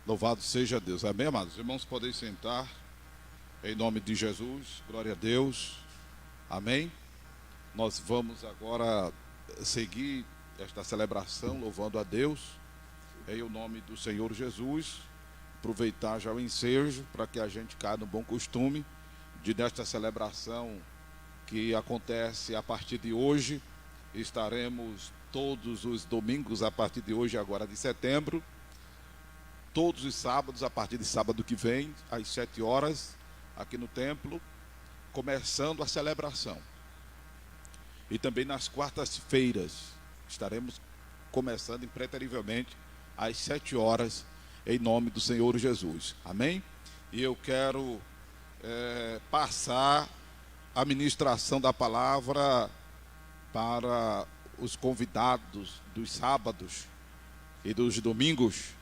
Louvado seja Deus. Amém, amados? Irmãos, podem sentar. Em nome de Jesus. Glória a Deus. Amém. Nós vamos agora seguir esta celebração, louvando a Deus, em o nome do Senhor Jesus. Aproveitar já o ensejo para que a gente caia no bom costume de nesta celebração que acontece a partir de hoje. Estaremos todos os domingos a partir de hoje, agora de setembro. Todos os sábados, a partir de sábado que vem, às 7 horas, aqui no templo, começando a celebração. E também nas quartas-feiras, estaremos começando impreterivelmente às 7 horas, em nome do Senhor Jesus. Amém? E eu quero passar a ministração da palavra para os convidados dos sábados e dos domingos,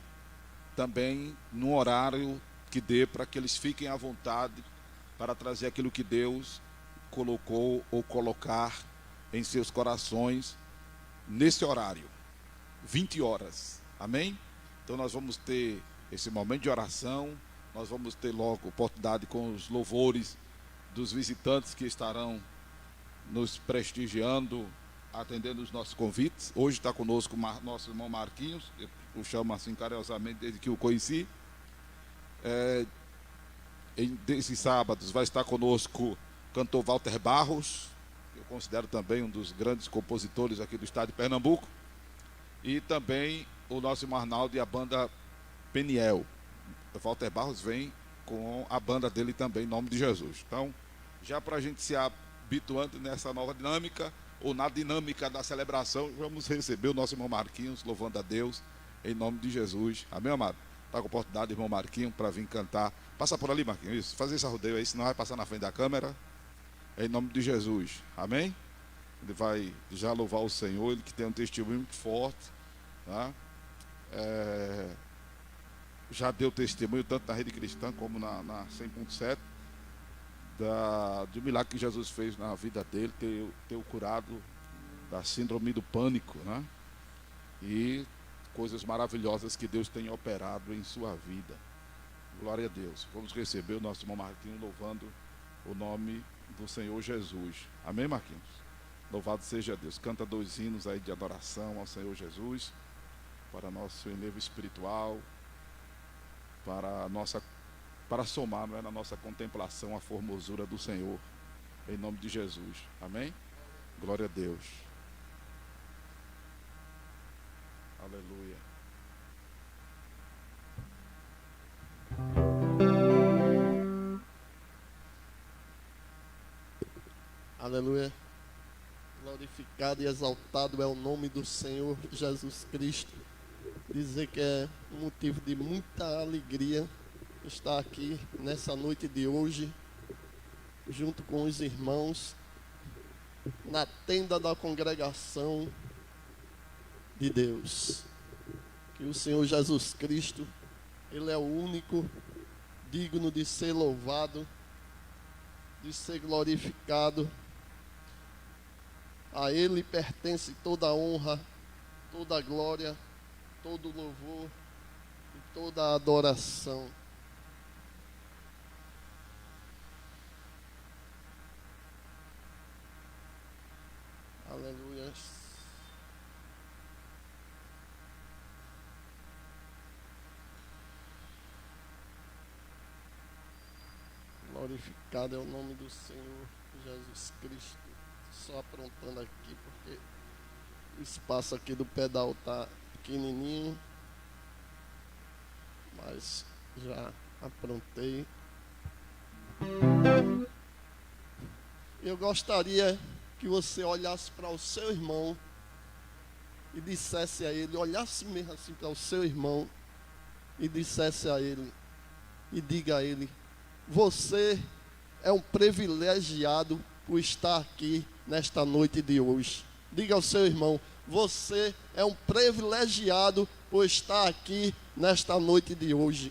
também no horário que dê para que eles fiquem à vontade para trazer aquilo que Deus colocou ou colocar em seus corações nesse horário, 20 horas, amém? Então nós vamos ter esse momento de oração, nós vamos ter logo oportunidade com os louvores dos visitantes que estarão nos prestigiando, atendendo os nossos convites. Hoje está conosco nosso irmão Marquinhos, eu o chamo assim carinhosamente desde que o conheci. Desses sábados vai estar conosco o cantor Walter Barros, que eu considero também um dos grandes compositores aqui do estado de Pernambuco, e também o nosso irmão Arnaldo e a banda Peniel. O Walter Barros vem com a banda dele também, em nome de Jesus. Então, já para a gente se habituando nessa nova dinâmica, ou na dinâmica da celebração, vamos receber o nosso irmão Marquinhos, louvando a Deus, em nome de Jesus. Amém, amado? Está com a oportunidade, irmão Marquinhos, para vir cantar. Passa por ali, Marquinhos, isso. Fazer esse rodeio aí, senão vai passar na frente da câmera. Em nome de Jesus. Amém? Ele vai já louvar o Senhor, ele que tem um testemunho muito forte. Tá? Já deu testemunho tanto na rede cristã como na 100.7 do milagre que Jesus fez na vida dele, ter o curado da síndrome do pânico, né? E coisas maravilhosas que Deus tem operado em sua vida. Glória a Deus. Vamos receber o nosso irmão Marquinhos louvando o nome do Senhor Jesus. Amém, Marquinhos? Louvado seja Deus. Canta 2 hinos aí de adoração ao Senhor Jesus, para nosso enlevo espiritual, para somar, não é, na nossa contemplação a formosura do Senhor, em nome de Jesus. Amém? Glória a Deus. Aleluia. Aleluia. Glorificado e exaltado é o nome do Senhor Jesus Cristo. Dizer que é um motivo de muita alegria estar aqui nessa noite de hoje, junto com os irmãos, na tenda da congregação de Deus. Que o Senhor Jesus Cristo, Ele é o único digno de ser louvado, de ser glorificado. A Ele pertence toda a honra, toda a glória, todo o louvor e toda a adoração. Aleluia. Glorificado é o nome do Senhor Jesus Cristo. Só aprontando aqui porque o espaço aqui do pedal está pequenininho, mas já aprontei. Eu gostaria que você olhasse para o seu irmão e dissesse a ele, olhasse mesmo assim para o seu irmão e dissesse a ele, e diga a ele: você é um privilegiado por estar aqui nesta noite de hoje. Diga ao seu irmão: você é um privilegiado por estar aqui nesta noite de hoje.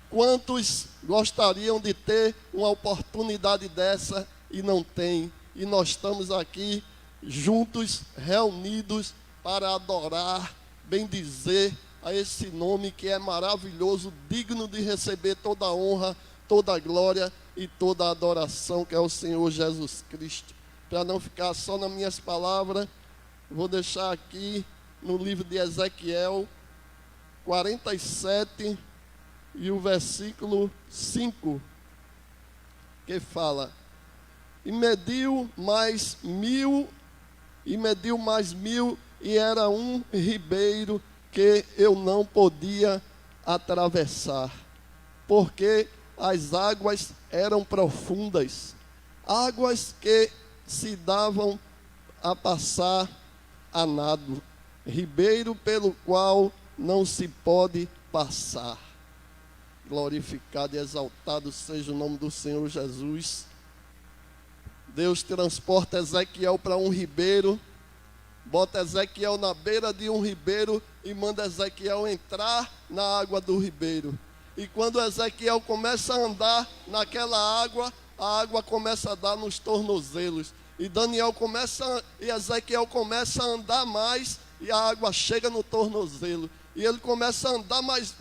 Quantos gostariam de ter uma oportunidade dessa e não tem? E nós estamos aqui juntos, reunidos, para adorar, bendizer a esse nome que é maravilhoso, digno de receber toda a honra, toda a glória e toda a adoração, que é o Senhor Jesus Cristo. Para não ficar só nas minhas palavras, vou deixar aqui no livro de Ezequiel 47 e o versículo 5, que fala: e mediu mais 1.000, e era um ribeiro que eu não podia atravessar, porque as águas eram profundas, águas que se davam a passar a nado, ribeiro pelo qual não se pode passar. Glorificado e exaltado seja o nome do Senhor Jesus. Deus transporta Ezequiel para um ribeiro, bota Ezequiel na beira de um ribeiro e manda Ezequiel entrar na água do ribeiro. E quando Ezequiel começa a andar naquela água, a água começa a dar nos tornozelos. E Ezequiel começa a andar mais e a água chega no tornozelo. E ele começa a andar mais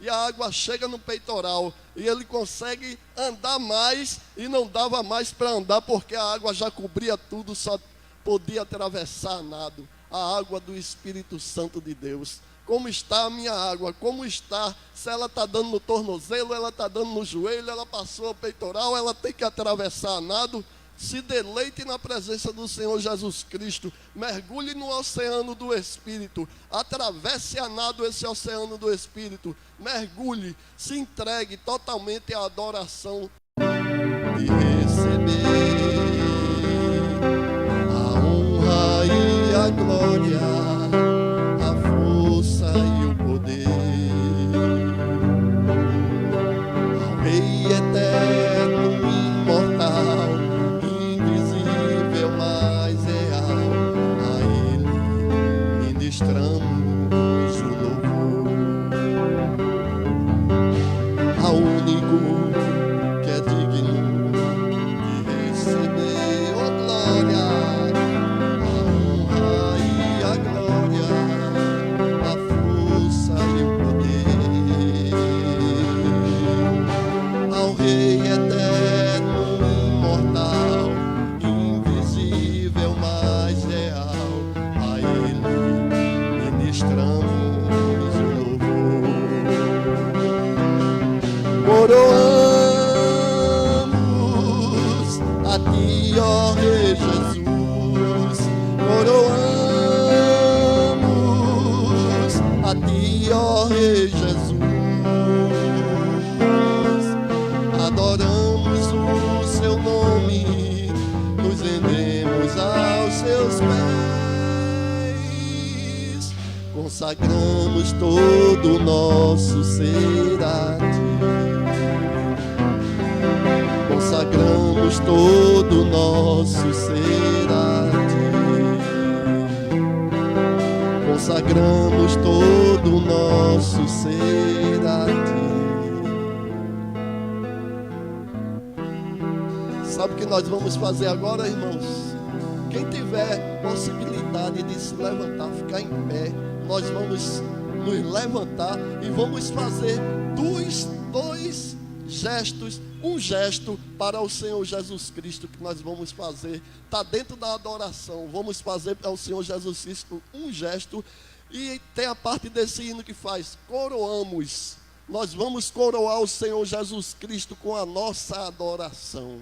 e a água chega no peitoral. E ele consegue andar mais e não dava mais para andar, porque a água já cobria tudo, só podia atravessar a nado. A água do Espírito Santo de Deus. Como está a minha água? Como está? Se ela está dando no tornozelo, ela está dando no joelho, ela passou o peitoral, ela tem que atravessar a nado. Se deleite na presença do Senhor Jesus Cristo. Mergulhe no oceano do Espírito. Atravesse a nado esse oceano do Espírito. Mergulhe, se entregue totalmente à adoração. E receber a honra e a glória, a força e o poder ao Rei eterno, imortal, invisível, mas real. A Ele ministramos o louvor, ao único que é digno de receber a glória, a honra e a glória, a força e o poder ao Rei eterno, imortal, invisível, mas real. A Ele ministramos o louvor. Coroamos a Ti, ó Rei Jesus. Coroamos a Ti, ó Rei Jesus. Adoramos o Seu nome, nos rendemos aos Seus pés, consagramos todo o nosso ser a Ti, consagramos todo o nosso ser a Ti, consagramos todo o nosso ser a Ti. Sabe o que nós vamos fazer agora, irmãos? Quem tiver possibilidade de se levantar, ficar em pé, nós vamos nos levantar e vamos fazer dois gestos. Um gesto para o Senhor Jesus Cristo que nós vamos fazer. Está dentro da adoração. Vamos fazer para o Senhor Jesus Cristo um gesto. E tem a parte desse hino que faz: coroamos. Nós vamos coroar o Senhor Jesus Cristo com a nossa adoração.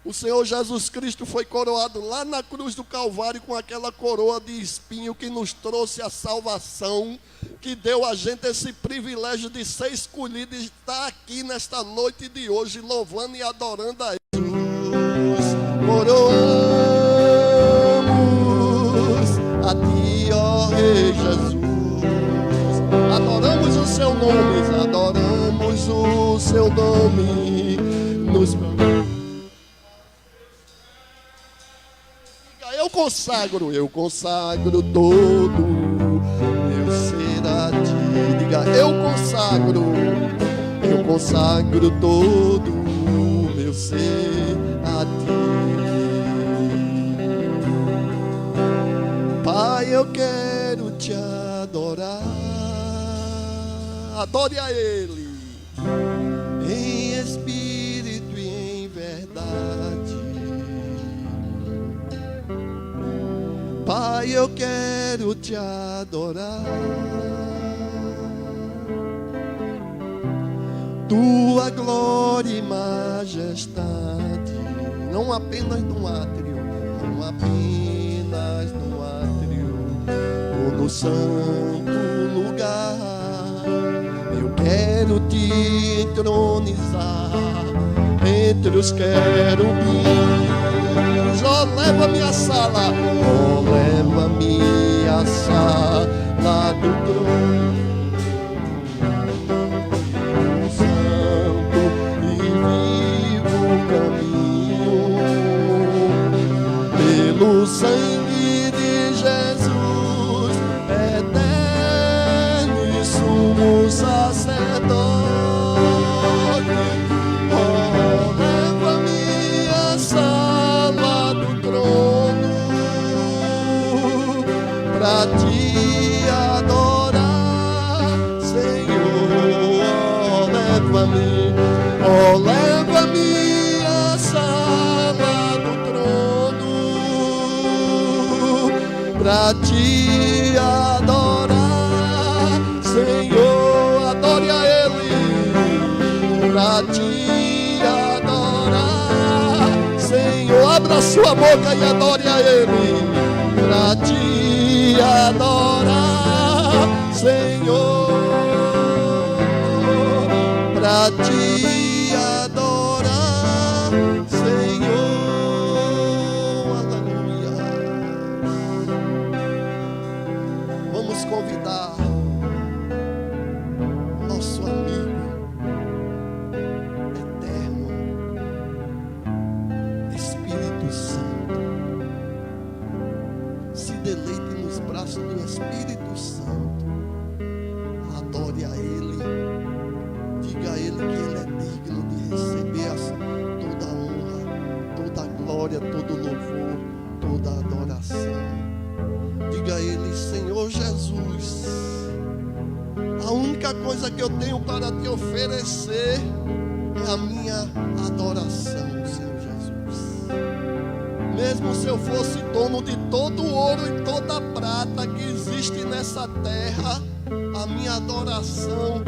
O Senhor Jesus Cristo foi coroado lá na cruz do Calvário com aquela coroa de espinho que nos trouxe a salvação, que deu a gente esse privilégio de ser escolhido e estar aqui nesta noite de hoje, louvando e adorando a Jesus. Coroamos a Ti, ó Rei Jesus. Adoramos o Seu nome, adoramos o Seu nome. Eu consagro todo meu ser a Ti. Diga, eu consagro todo meu ser a Ti. Pai, eu quero Te adorar. Adore a Ele em espírito e em verdade. Pai, eu quero te adorar. Tua glória e majestade, não apenas no átrio, não apenas no átrio, ou no santo lugar. Eu quero te entronizar entre os querubins. Oh, leva-me à sala, oh, leva-me à sala do trono. Pelo sangue de Jesus, eterno e sumo sacerdote, oh, leva-me à sala do trono, pra te adorar, Senhor. Oh, leva-me à sala do trono, pra te adorar, Senhor. Adore a Ele, pra te adorar, Senhor. Abra sua boca e adore a Ele, pra te adorar, Senhor. Pra te adorar, Senhor. Aleluia. Vamos convidar nosso amigo eterno, Espírito Santo. Se deleite nos braços do Espírito Santo. Adore a Ele. Diga a Ele que Ele é digno de receber toda a honra, toda a glória, todo o louvor, toda a adoração. Diga a Ele: Senhor Jesus, a única coisa que eu tenho para te oferecer é a minha adoração, Senhor Jesus. Mesmo se eu fosse dono de todo o ouro e toda a prata que existe nessa terra, a minha adoração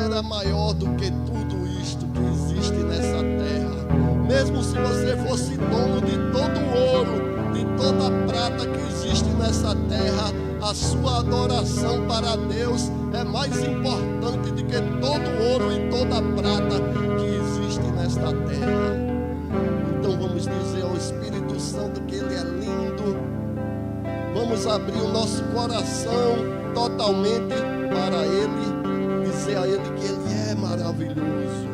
era maior do que tudo isto que existe nessa terra. Mesmo se você fosse dono de todo o ouro, de toda a prata que existe nessa terra, a sua adoração para Deus é mais importante do que todo o ouro e toda a prata que existe nesta terra. Então vamos dizer ao Espírito Santo que Ele é lindo. Vamos abrir o nosso coração totalmente para Ele, dizer a Ele que Ele é maravilhoso.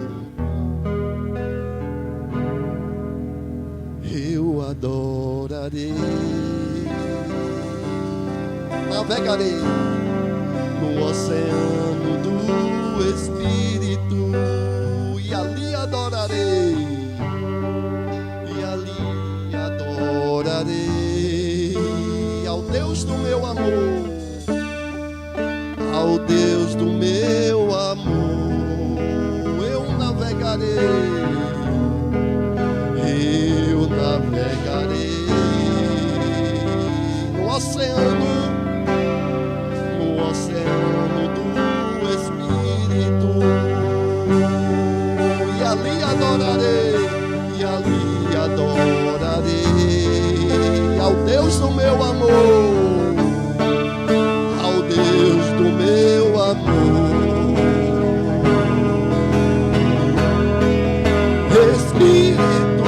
Eu adorarei, navegarei no oceano do Espírito e ali adorarei, ao Deus do meu amor, ao Deus do meu amor. Eu navegarei no oceano do Espírito e ali adorarei ao Deus do meu amor, ao Deus do meu amor. Espírito,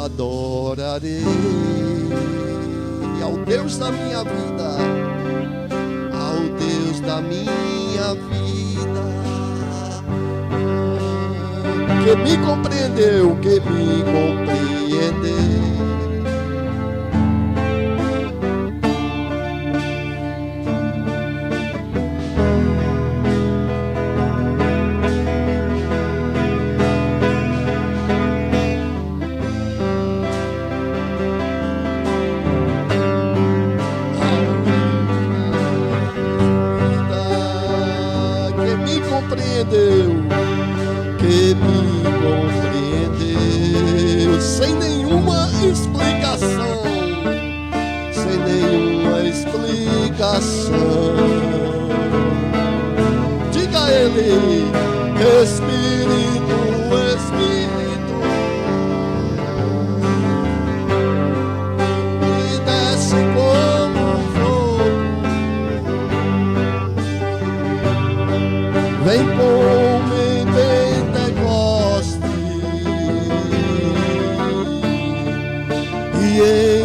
adorarei ao Deus da minha vida, ao Deus da minha vida, que me compreendeu, que me compreendeu. Que me compreendeu, sem nenhuma explicação, sem nenhuma explicação. Diga a ele: Espírito, Espírito, me desce como fogo, vem como em Pentecoste e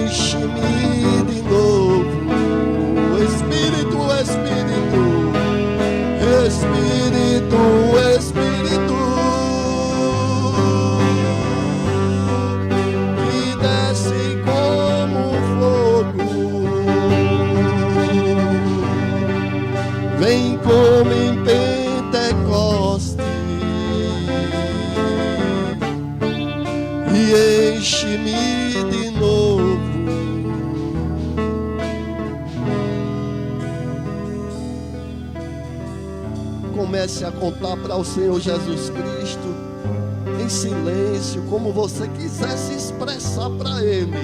enche-me de novo. Espírito, Espírito, Espírito, Espírito, me desce como fogo, vem como em Pentecoste e enche-me de novo. Comece a contar para o Senhor Jesus Cristo em silêncio, como você quiser se expressar para Ele.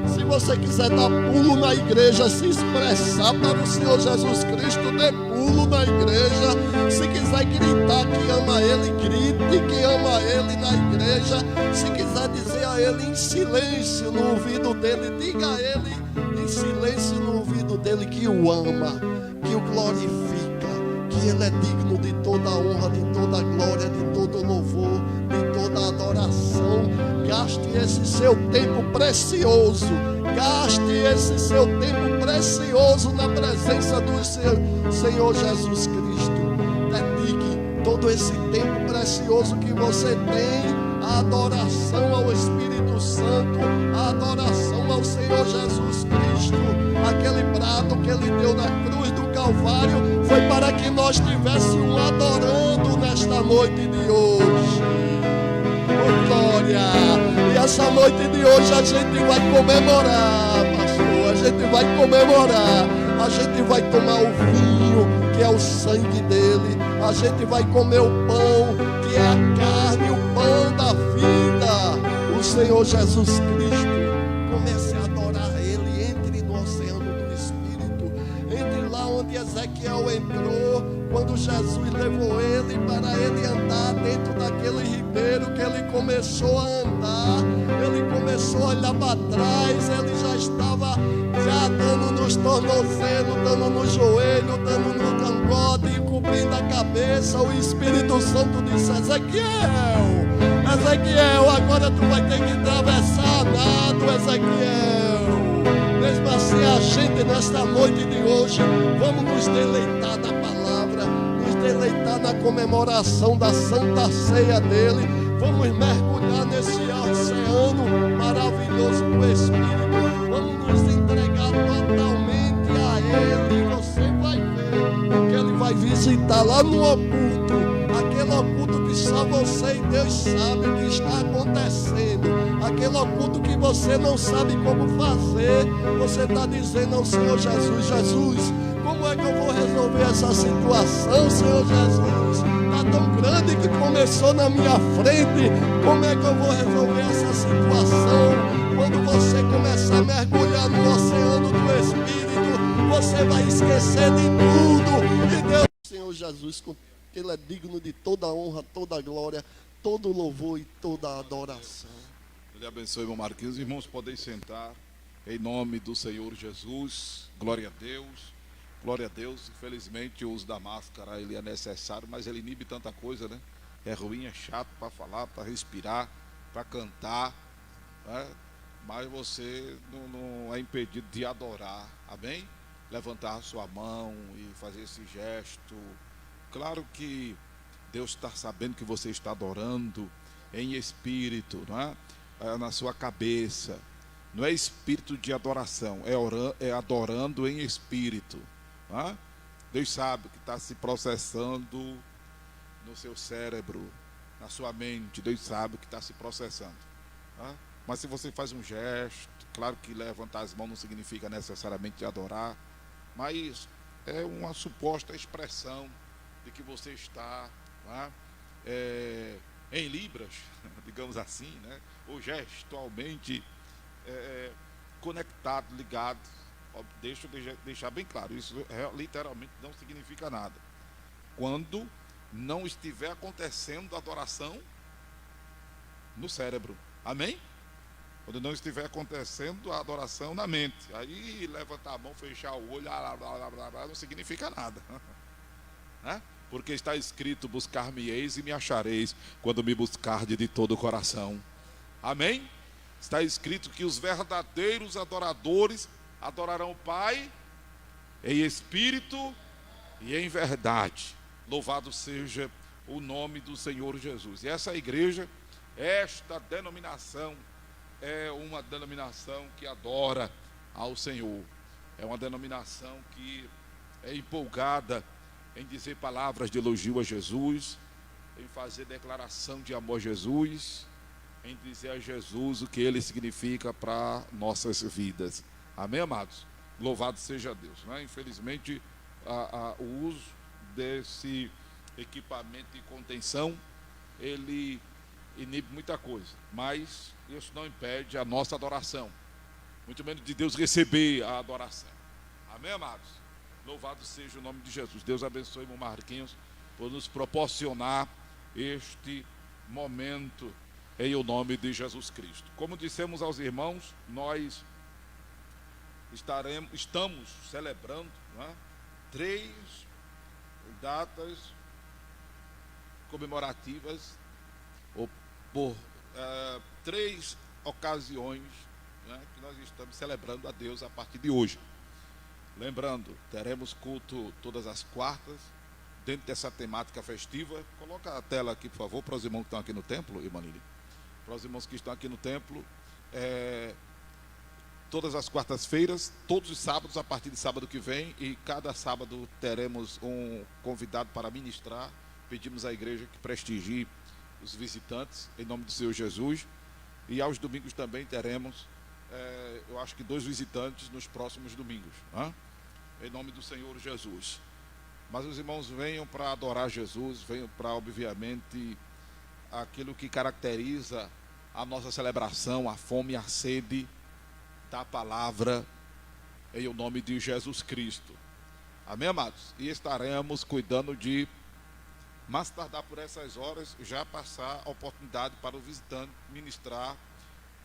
Se você quiser dar pulo na igreja, se expressar para o Senhor Jesus Cristo, dê pulo na igreja. Se quiser gritar que ama Ele, grite que ama Ele na igreja. Se quiser dizer a Ele em silêncio no ouvido dele, diga a Ele em silêncio no ouvido dele que o ama, que o glorifica, que Ele é digno de toda a honra, de toda a glória, de todo o louvor, de toda a adoração. Gaste esse seu tempo precioso, gaste esse seu tempo precioso na presença do seu Senhor Jesus Cristo. Dedique todo esse tempo precioso que você tem à adoração ao Espírito Santo, à adoração ao Senhor Jesus Cristo. Aquele brado que Ele deu na cruz do Calvário foi para que nós estivéssemos adorando nesta noite de hoje. Oh, glória! E essa noite de hoje a gente vai comemorar, pastor. A gente vai comemorar. A gente vai tomar o vinho, que é o sangue dele. A gente vai comer o pão, que é a carne, o pão da vida. O Senhor Jesus Cristo. Comece a adorar Ele. Entre no oceano do Espírito. Entre lá onde Ezequiel entrou, quando Jesus levou ele para ele andar dentro daquele ribeiro, que ele começou a andar, ele começou a olhar para trás, ele já estava dando nos tornozelos, dando no joelho, dando no cangote, cobrindo a cabeça. O Espírito Santo disse: Ezequiel, Ezequiel, agora tu vai ter que atravessar nado, Ezequiel. Mesmo assim, a gente nesta noite de hoje, vamos nos deleitar na palavra, nos deleitar na comemoração da Santa Ceia dele. Vamos mergulhar nesse oceano maravilhoso do Espírito. Vamos nos entregar totalmente a Ele. Você vai ver que Ele vai visitar lá no oculto, aquele oculto que só você e Deus sabem o que está acontecendo, aquele oculto que você não sabe como fazer. Você está dizendo ao Senhor Jesus: Jesus, como é que eu vou resolver essa situação, Senhor Jesus? Está tão grande que começou na minha frente. Como é que eu vou resolver essa situação? Quando você começar a mergulhar no oceano do Espírito, você vai esquecer de tudo. E Deus, Senhor Jesus, porque Ele é digno de toda a honra, toda a glória, todo o louvor e toda a adoração. Ele abençoe, irmão Marquinhos. Irmãos, podem sentar em nome do Senhor Jesus. Glória a Deus. Glória a Deus. Infelizmente o uso da máscara ele é necessário, mas ele inibe tanta coisa, né? É ruim, é chato para falar, para respirar, para cantar. né? Mas você não é impedido de adorar, amém? Levantar a sua mão e fazer esse gesto. Claro que Deus está sabendo que você está adorando em espírito, não é? Na sua cabeça. Não é espírito de adoração, é adorando em espírito. Não é? Deus sabe que está se processando no seu cérebro, na sua mente. Deus sabe que está se processando. Não é? Mas se você faz um gesto, claro que levantar as mãos não significa necessariamente adorar, mas é uma suposta expressão de que você está, não é? Em libras, digamos assim, né? Ou gestualmente conectado, ligado. Deixa eu deixar bem claro, isso literalmente não significa nada. Quando não estiver acontecendo a adoração no cérebro, amém? Quando não estiver acontecendo a adoração na mente, aí levantar a mão, fechar o olho, não significa nada, né? Porque está escrito: buscar-me-eis e me achareis, quando me buscardes de todo o coração. Amém? Está escrito que os verdadeiros adoradores adorarão o Pai em espírito e em verdade. Louvado seja o nome do Senhor Jesus. E essa igreja, esta denominação, é uma denominação que adora ao Senhor. É uma denominação que é empolgada em dizer palavras de elogio a Jesus, em fazer declaração de amor a Jesus, em dizer a Jesus o que Ele significa para nossas vidas. Amém, amados? Louvado seja Deus, né? Infelizmente, o uso desse equipamento de contenção, ele inibe muita coisa, mas isso não impede a nossa adoração, muito menos de Deus receber a adoração. Amém, amados? Louvado seja o nome de Jesus. Deus abençoe o irmão Marquinhos por nos proporcionar este momento em o nome de Jesus Cristo. Como dissemos aos irmãos, nós estamos celebrando, né, 3 datas comemorativas, ou por 3 ocasiões, né, que nós estamos celebrando a Deus a partir de hoje. Lembrando, teremos culto todas as quartas, dentro dessa temática festiva. Coloca a tela aqui, por favor, para os irmãos que estão aqui no templo, irmã Lili. Para os irmãos que estão aqui no templo, todas as quartas-feiras, todos os sábados, a partir de sábado que vem, e cada sábado teremos um convidado para ministrar. Pedimos à igreja que prestigie os visitantes, em nome do Senhor Jesus. E aos domingos também teremos, eu acho que 2 visitantes nos próximos domingos, né? Em nome do Senhor Jesus. Mas os irmãos venham para adorar Jesus, venham para, obviamente, aquilo que caracteriza a nossa celebração, a fome e a sede da palavra, em o nome de Jesus Cristo. Amém, amados? E estaremos cuidando de, mais tardar por essas horas, já passar a oportunidade para o visitante ministrar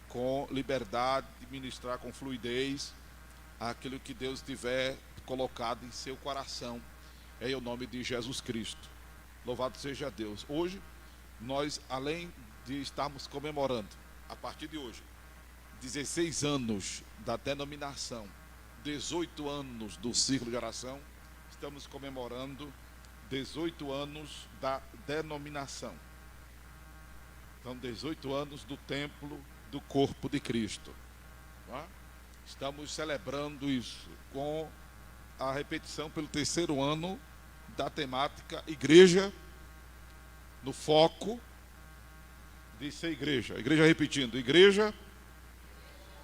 com liberdade, ministrar com fluidez aquilo que Deus tiver colocado em seu coração, em o nome de Jesus Cristo. Louvado seja Deus. Hoje, nós, além de estarmos comemorando, a partir de hoje, 16 anos da denominação, 18 anos do círculo de oração, estamos comemorando 18 anos da denominação. Então, 18 anos do templo do corpo de Cristo. Tá? Estamos celebrando isso com a repetição pelo 3º ano da temática Igreja no foco de ser igreja. A igreja repetindo, igreja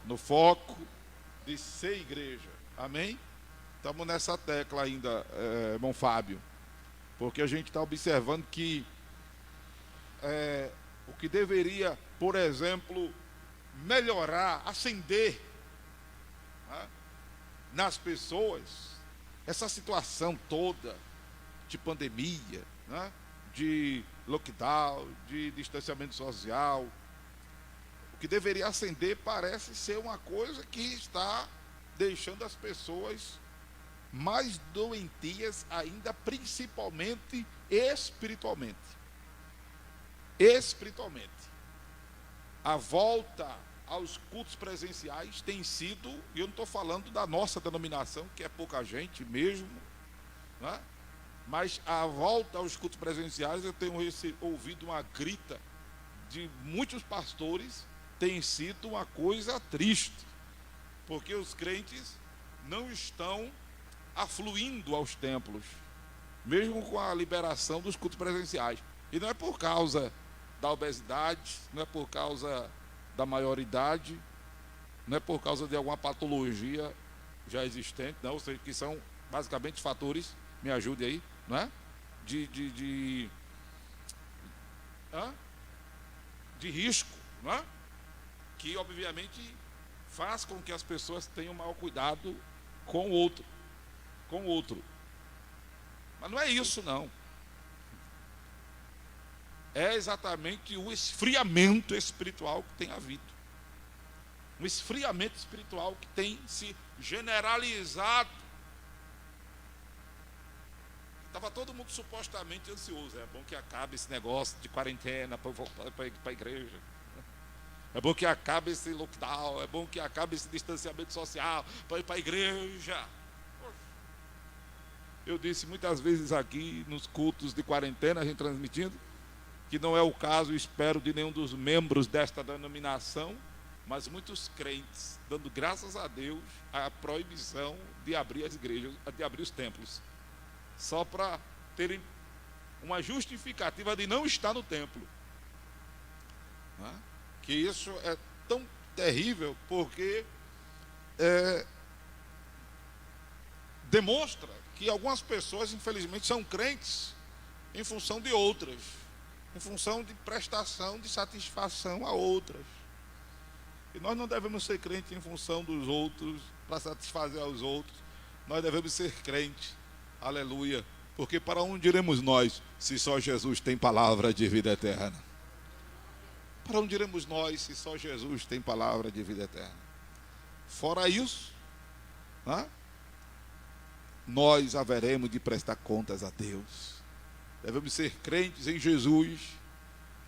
no foco de ser igreja. Amém? Estamos nessa tecla ainda, irmão Fábio, porque a gente está observando que o que deveria, por exemplo, melhorar, acender, né, nas pessoas, essa situação toda de pandemia, né, de lockdown, de distanciamento social, o que deveria acender parece ser uma coisa que está deixando as pessoas mais doentias ainda, principalmente espiritualmente. Espiritualmente. A volta aos cultos presenciais tem sido, e eu não estou falando da nossa denominação, que é pouca gente mesmo, né? Mas a volta aos cultos presenciais, eu tenho ouvido uma grita de muitos pastores, tem sido uma coisa triste, porque os crentes não estão afluindo aos templos, mesmo com a liberação dos cultos presenciais. E não é por causa da obesidade, não é por causa da maioridade, não é por causa de alguma patologia já existente, não, ou seja, que são basicamente fatores, me ajude aí, não é? De risco, não é? Que obviamente faz com que as pessoas tenham maior cuidado com o outro. Mas não é isso, não. É exatamente o esfriamento espiritual que tem havido. Um esfriamento espiritual que tem se generalizado. Estava todo mundo supostamente ansioso. É bom que acabe esse negócio de quarentena para a igreja. É bom que acabe esse lockdown. É bom que acabe esse distanciamento social para ir para a igreja. Eu disse muitas vezes aqui nos cultos de quarentena, a gente transmitindo, que não é o caso, espero, de nenhum dos membros desta denominação, mas muitos crentes, dando graças a Deus a proibição de abrir as igrejas, de abrir os templos, só para terem uma justificativa de não estar no templo. Que isso é tão terrível, porque demonstra que algumas pessoas, infelizmente, são crentes em função de outras, em função de prestação de satisfação a outras. E nós não devemos ser crentes em função dos outros, para satisfazer aos outros. Nós devemos ser crentes, aleluia, porque para onde iremos nós, se só Jesus tem palavra de vida eterna? Para onde iremos nós, se só Jesus tem palavra de vida eterna? Fora isso, nós haveremos de prestar contas a Deus. Devemos ser crentes em Jesus,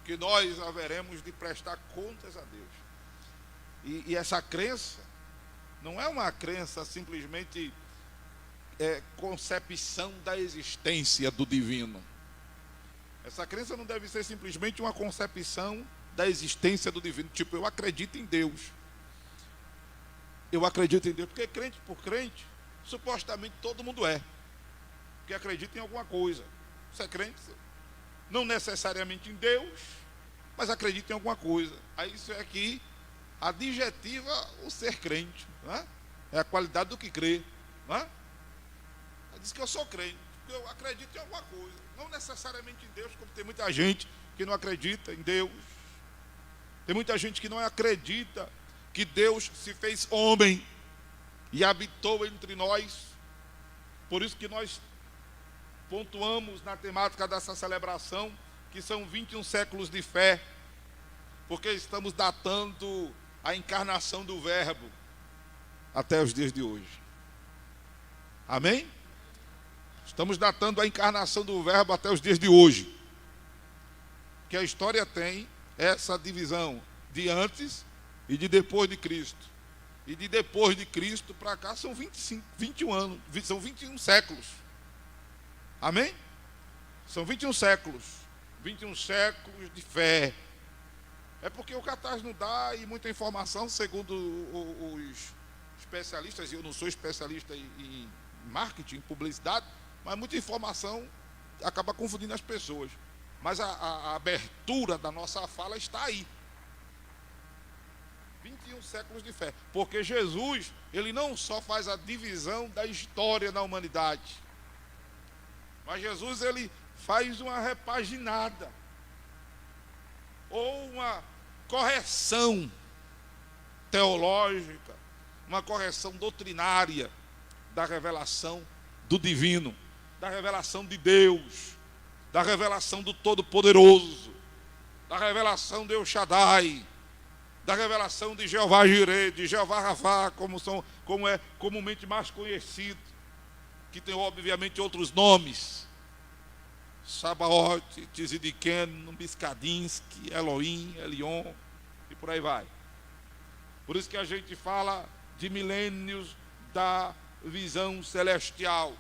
que nós haveremos de prestar contas a Deus. E essa crença não é uma crença simplesmente concepção da existência do divino. Essa crença não deve ser simplesmente uma concepção da existência do divino. Tipo, eu acredito em Deus. Eu acredito em Deus, porque crente por crente, supostamente todo mundo é, porque acredita em alguma coisa. Você é crente, não necessariamente em Deus, mas acredita em alguma coisa. Aí isso é que adjetiva o ser crente, né? É a qualidade do que crê, né? Diz que eu sou crente, porque eu acredito em alguma coisa, não necessariamente em Deus, como tem muita gente que não acredita em Deus. Tem muita gente que não acredita que Deus se fez homem e habitou entre nós. Por isso que nós pontuamos na temática dessa celebração que são 21 séculos de fé, porque estamos datando a encarnação do Verbo até os dias de hoje. Amém? Estamos datando a encarnação do Verbo até os dias de hoje. Que a história tem essa divisão de antes e de depois de Cristo. E de depois de Cristo para cá são 21 anos, são 21 séculos. Amém? São 21 séculos. 21 séculos de fé. É porque o cartaz não dá e muita informação, segundo os especialistas, e eu não sou especialista em marketing, em publicidade, mas muita informação acaba confundindo as pessoas. Mas a abertura da nossa fala está aí. 21 séculos de fé. Porque Jesus, ele não só faz a divisão da história da humanidade, mas Jesus, ele faz uma repaginada, ou uma correção teológica, uma correção doutrinária da revelação do divino, da revelação de Deus, da revelação do Todo-Poderoso, da revelação de El Shaddai, da revelação de Jeová Jireh, de Jeová Rafá, como é comumente mais conhecido, que tem obviamente outros nomes, Sabaoth, Tzidkenu, Miskadinsky, Elohim, Elion, e por aí vai. Por isso que a gente fala de milênios da visão celestial.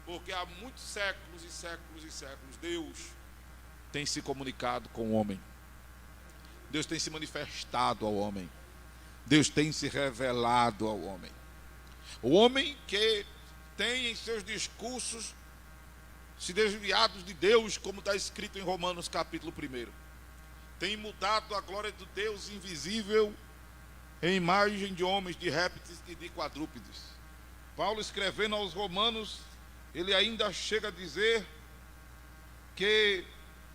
Porque há muitos séculos e séculos e séculos, Deus tem se comunicado com o homem. Deus tem se manifestado ao homem. Deus tem se revelado ao homem. O homem que tem em seus discursos se desviado de Deus, como está escrito em Romanos capítulo 1. Tem mudado a glória do Deus invisível em imagem de homens, de répteis e de quadrúpedes. Paulo, escrevendo aos Romanos, ele ainda chega a dizer que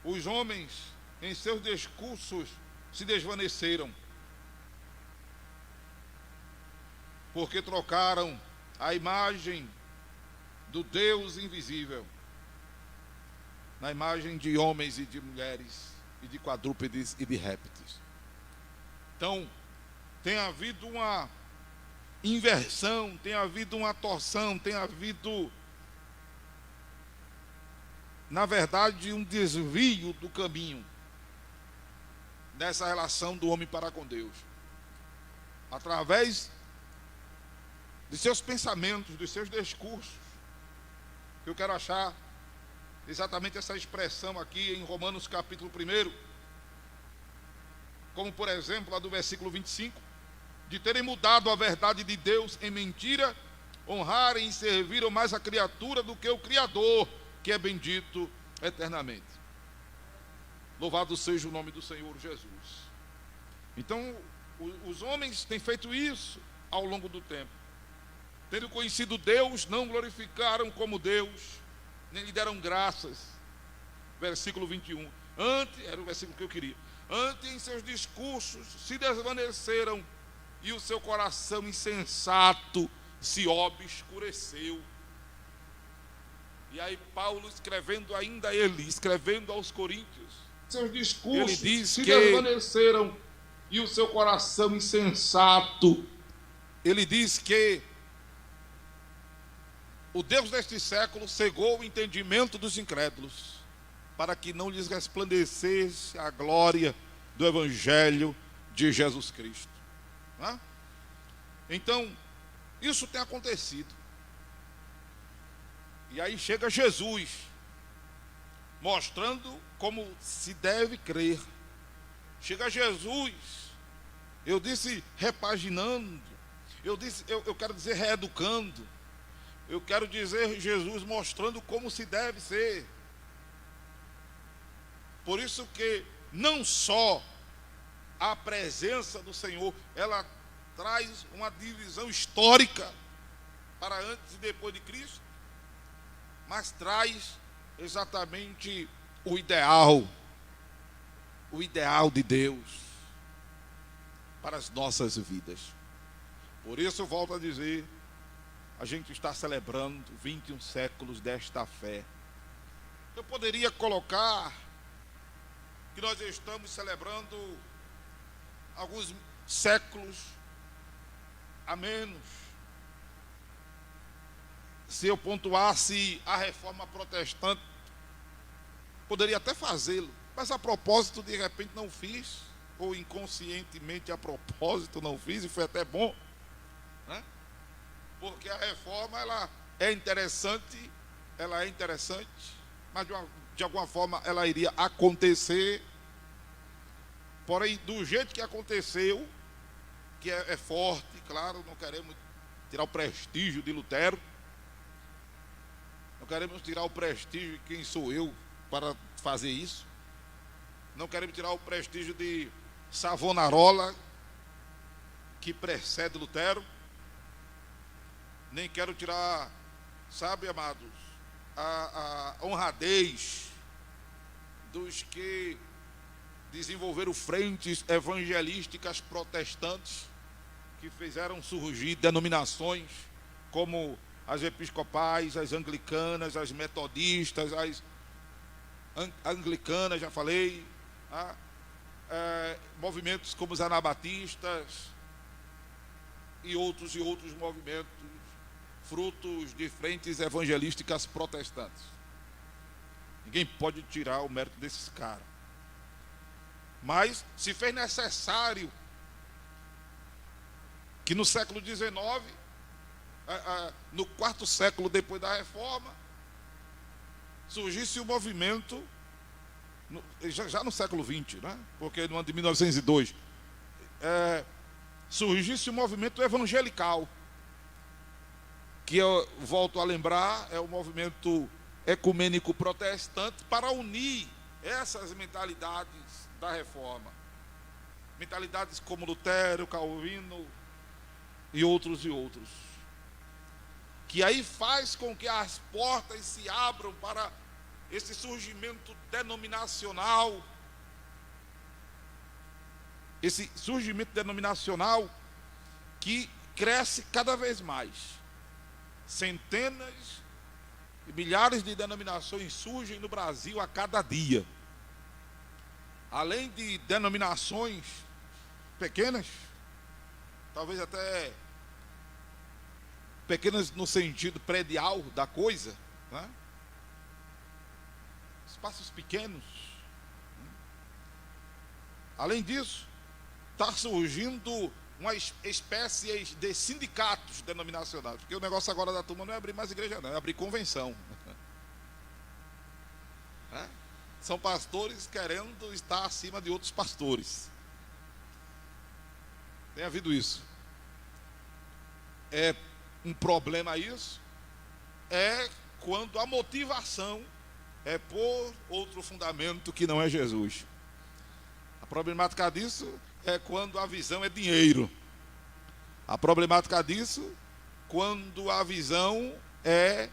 os homens em seus discursos se desvaneceram, porque trocaram a imagem do Deus invisível na imagem de homens e de mulheres e de quadrúpedes e de répteis. Então, tem havido uma inversão, tem havido uma torção, tem havido, na verdade, um desvio do caminho dessa relação do homem para com Deus. Através de seus pensamentos, dos seus discursos. Eu quero achar exatamente essa expressão aqui em Romanos capítulo 1, como por exemplo a do versículo 25, de terem mudado a verdade de Deus em mentira, honrarem e serviram mais a criatura do que o Criador, que é bendito eternamente. Louvado seja o nome do Senhor Jesus. Então, os homens têm feito isso ao longo do tempo. Tendo conhecido Deus, não glorificaram como Deus, nem lhe deram graças. Versículo 21. Antes, era o versículo que eu queria. Antes, em seus discursos, se desvaneceram e o seu coração insensato se obscureceu. E aí Paulo escrevendo aos Coríntios, seus discursos ele diz se desvaneceram e o seu coração insensato. Ele diz que o Deus deste século cegou o entendimento dos incrédulos, para que não lhes resplandecesse a glória do Evangelho de Jesus Cristo. Não é? Então, isso tem acontecido. E aí chega Jesus, mostrando como se deve crer. Chega Jesus, eu disse repaginando, eu quero dizer reeducando, eu quero dizer Jesus mostrando como se deve ser. Por isso que não só a presença do Senhor, ela traz uma divisão histórica para antes e depois de Cristo, mas traz exatamente o ideal de Deus para as nossas vidas. Por isso eu volto a dizer, a gente está celebrando 21 séculos desta fé. Eu poderia colocar que nós estamos celebrando alguns séculos a menos, se eu pontuasse a reforma protestante, poderia até fazê-lo, mas a propósito de repente não fiz, ou inconscientemente a propósito não fiz, e foi até bom, né? Porque a reforma ela é interessante, mas de alguma forma ela iria acontecer, porém do jeito que aconteceu, que é forte, claro, não queremos tirar o prestígio de Lutero, não queremos tirar o prestígio de quem sou eu para fazer isso, não queremos tirar o prestígio de Savonarola, que precede Lutero, nem quero tirar, sabe, amados, a honradez dos que desenvolveram frentes evangelísticas protestantes, que fizeram surgir denominações como as episcopais, as anglicanas, as metodistas, as anglicanas, já falei, movimentos como os anabatistas e outros movimentos, frutos de frentes evangelísticas protestantes. Ninguém pode tirar o mérito desses caras. Mas se fez necessário que no século XIX, no quarto século depois da Reforma, surgisse o movimento, já no século XX, né? Porque no ano de 1902, surgisse o movimento evangelical, que eu volto a lembrar, é o movimento ecumênico protestante para unir essas mentalidades da Reforma. Mentalidades como Lutero, Calvino e outros. Que aí faz com que as portas se abram para esse surgimento denominacional. Esse surgimento denominacional que cresce cada vez mais. Centenas e milhares de denominações surgem no Brasil a cada dia. Além de denominações pequenas, talvez até pequenas no sentido predial da coisa, né? Espaços pequenos. Além disso, está surgindo uma espécie de sindicatos denominacionais, porque o negócio agora da turma não é abrir mais igreja, não, é abrir convenção. São pastores querendo estar acima de outros pastores. Tem havido isso. É um problema isso, é quando a motivação é por outro fundamento que não é Jesus. A problemática disso é quando a visão é dinheiro. A problemática disso, quando a visão é,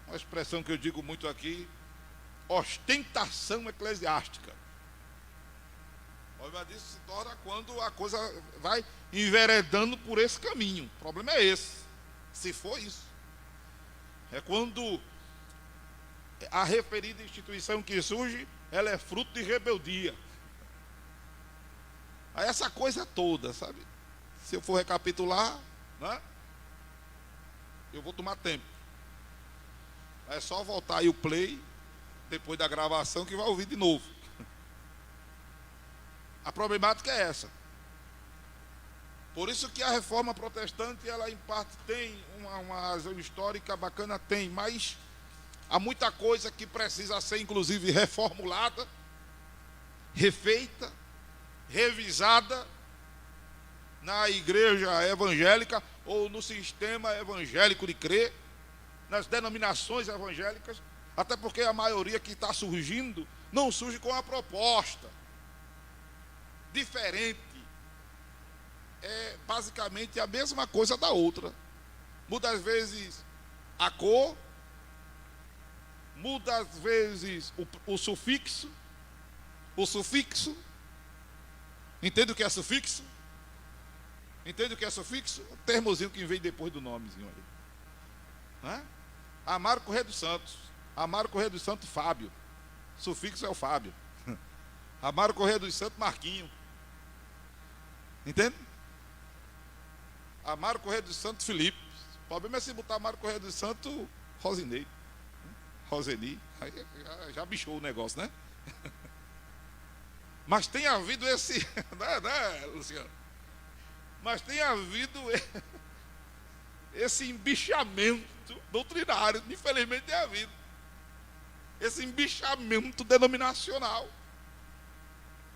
uma expressão que eu digo muito aqui, ostentação eclesiástica. O problema disso se torna quando a coisa vai enveredando por esse caminho. O problema é esse, se for isso. É quando a referida instituição que surge, ela é fruto de rebeldia. Aí essa coisa toda, sabe? Se eu for recapitular, né? Eu vou tomar tempo. É só voltar aí o play, depois da gravação, que vai ouvir de novo. A problemática é essa. Por isso que a reforma protestante, ela em parte tem uma razão histórica bacana, tem, mas há muita coisa que precisa ser, inclusive, reformulada, refeita, revisada na igreja evangélica ou no sistema evangélico de crer, nas denominações evangélicas, até porque a maioria que está surgindo não surge com a proposta diferente, é basicamente a mesma coisa da outra. Muda às vezes a cor, muda às vezes o sufixo, o sufixo. Entende o que é sufixo? Entende o que é sufixo? O termozinho que vem depois do nomezinho ali. Né? Amaro Corrêa dos Santos. Amaro Corrêa dos Santos Fábio. Sufixo é o Fábio. Amaro Corrêa dos Santos Marquinho. Entende? Amaro Corrêa dos Santos Felipe. O problema é se botar Amaro Corrêa dos Santos Rosinei. Roseni. Aí já bichou o negócio, né? Mas tem havido esse, né, Luciano? Mas tem havido esse embichamento doutrinário, infelizmente tem havido. Esse embichamento denominacional.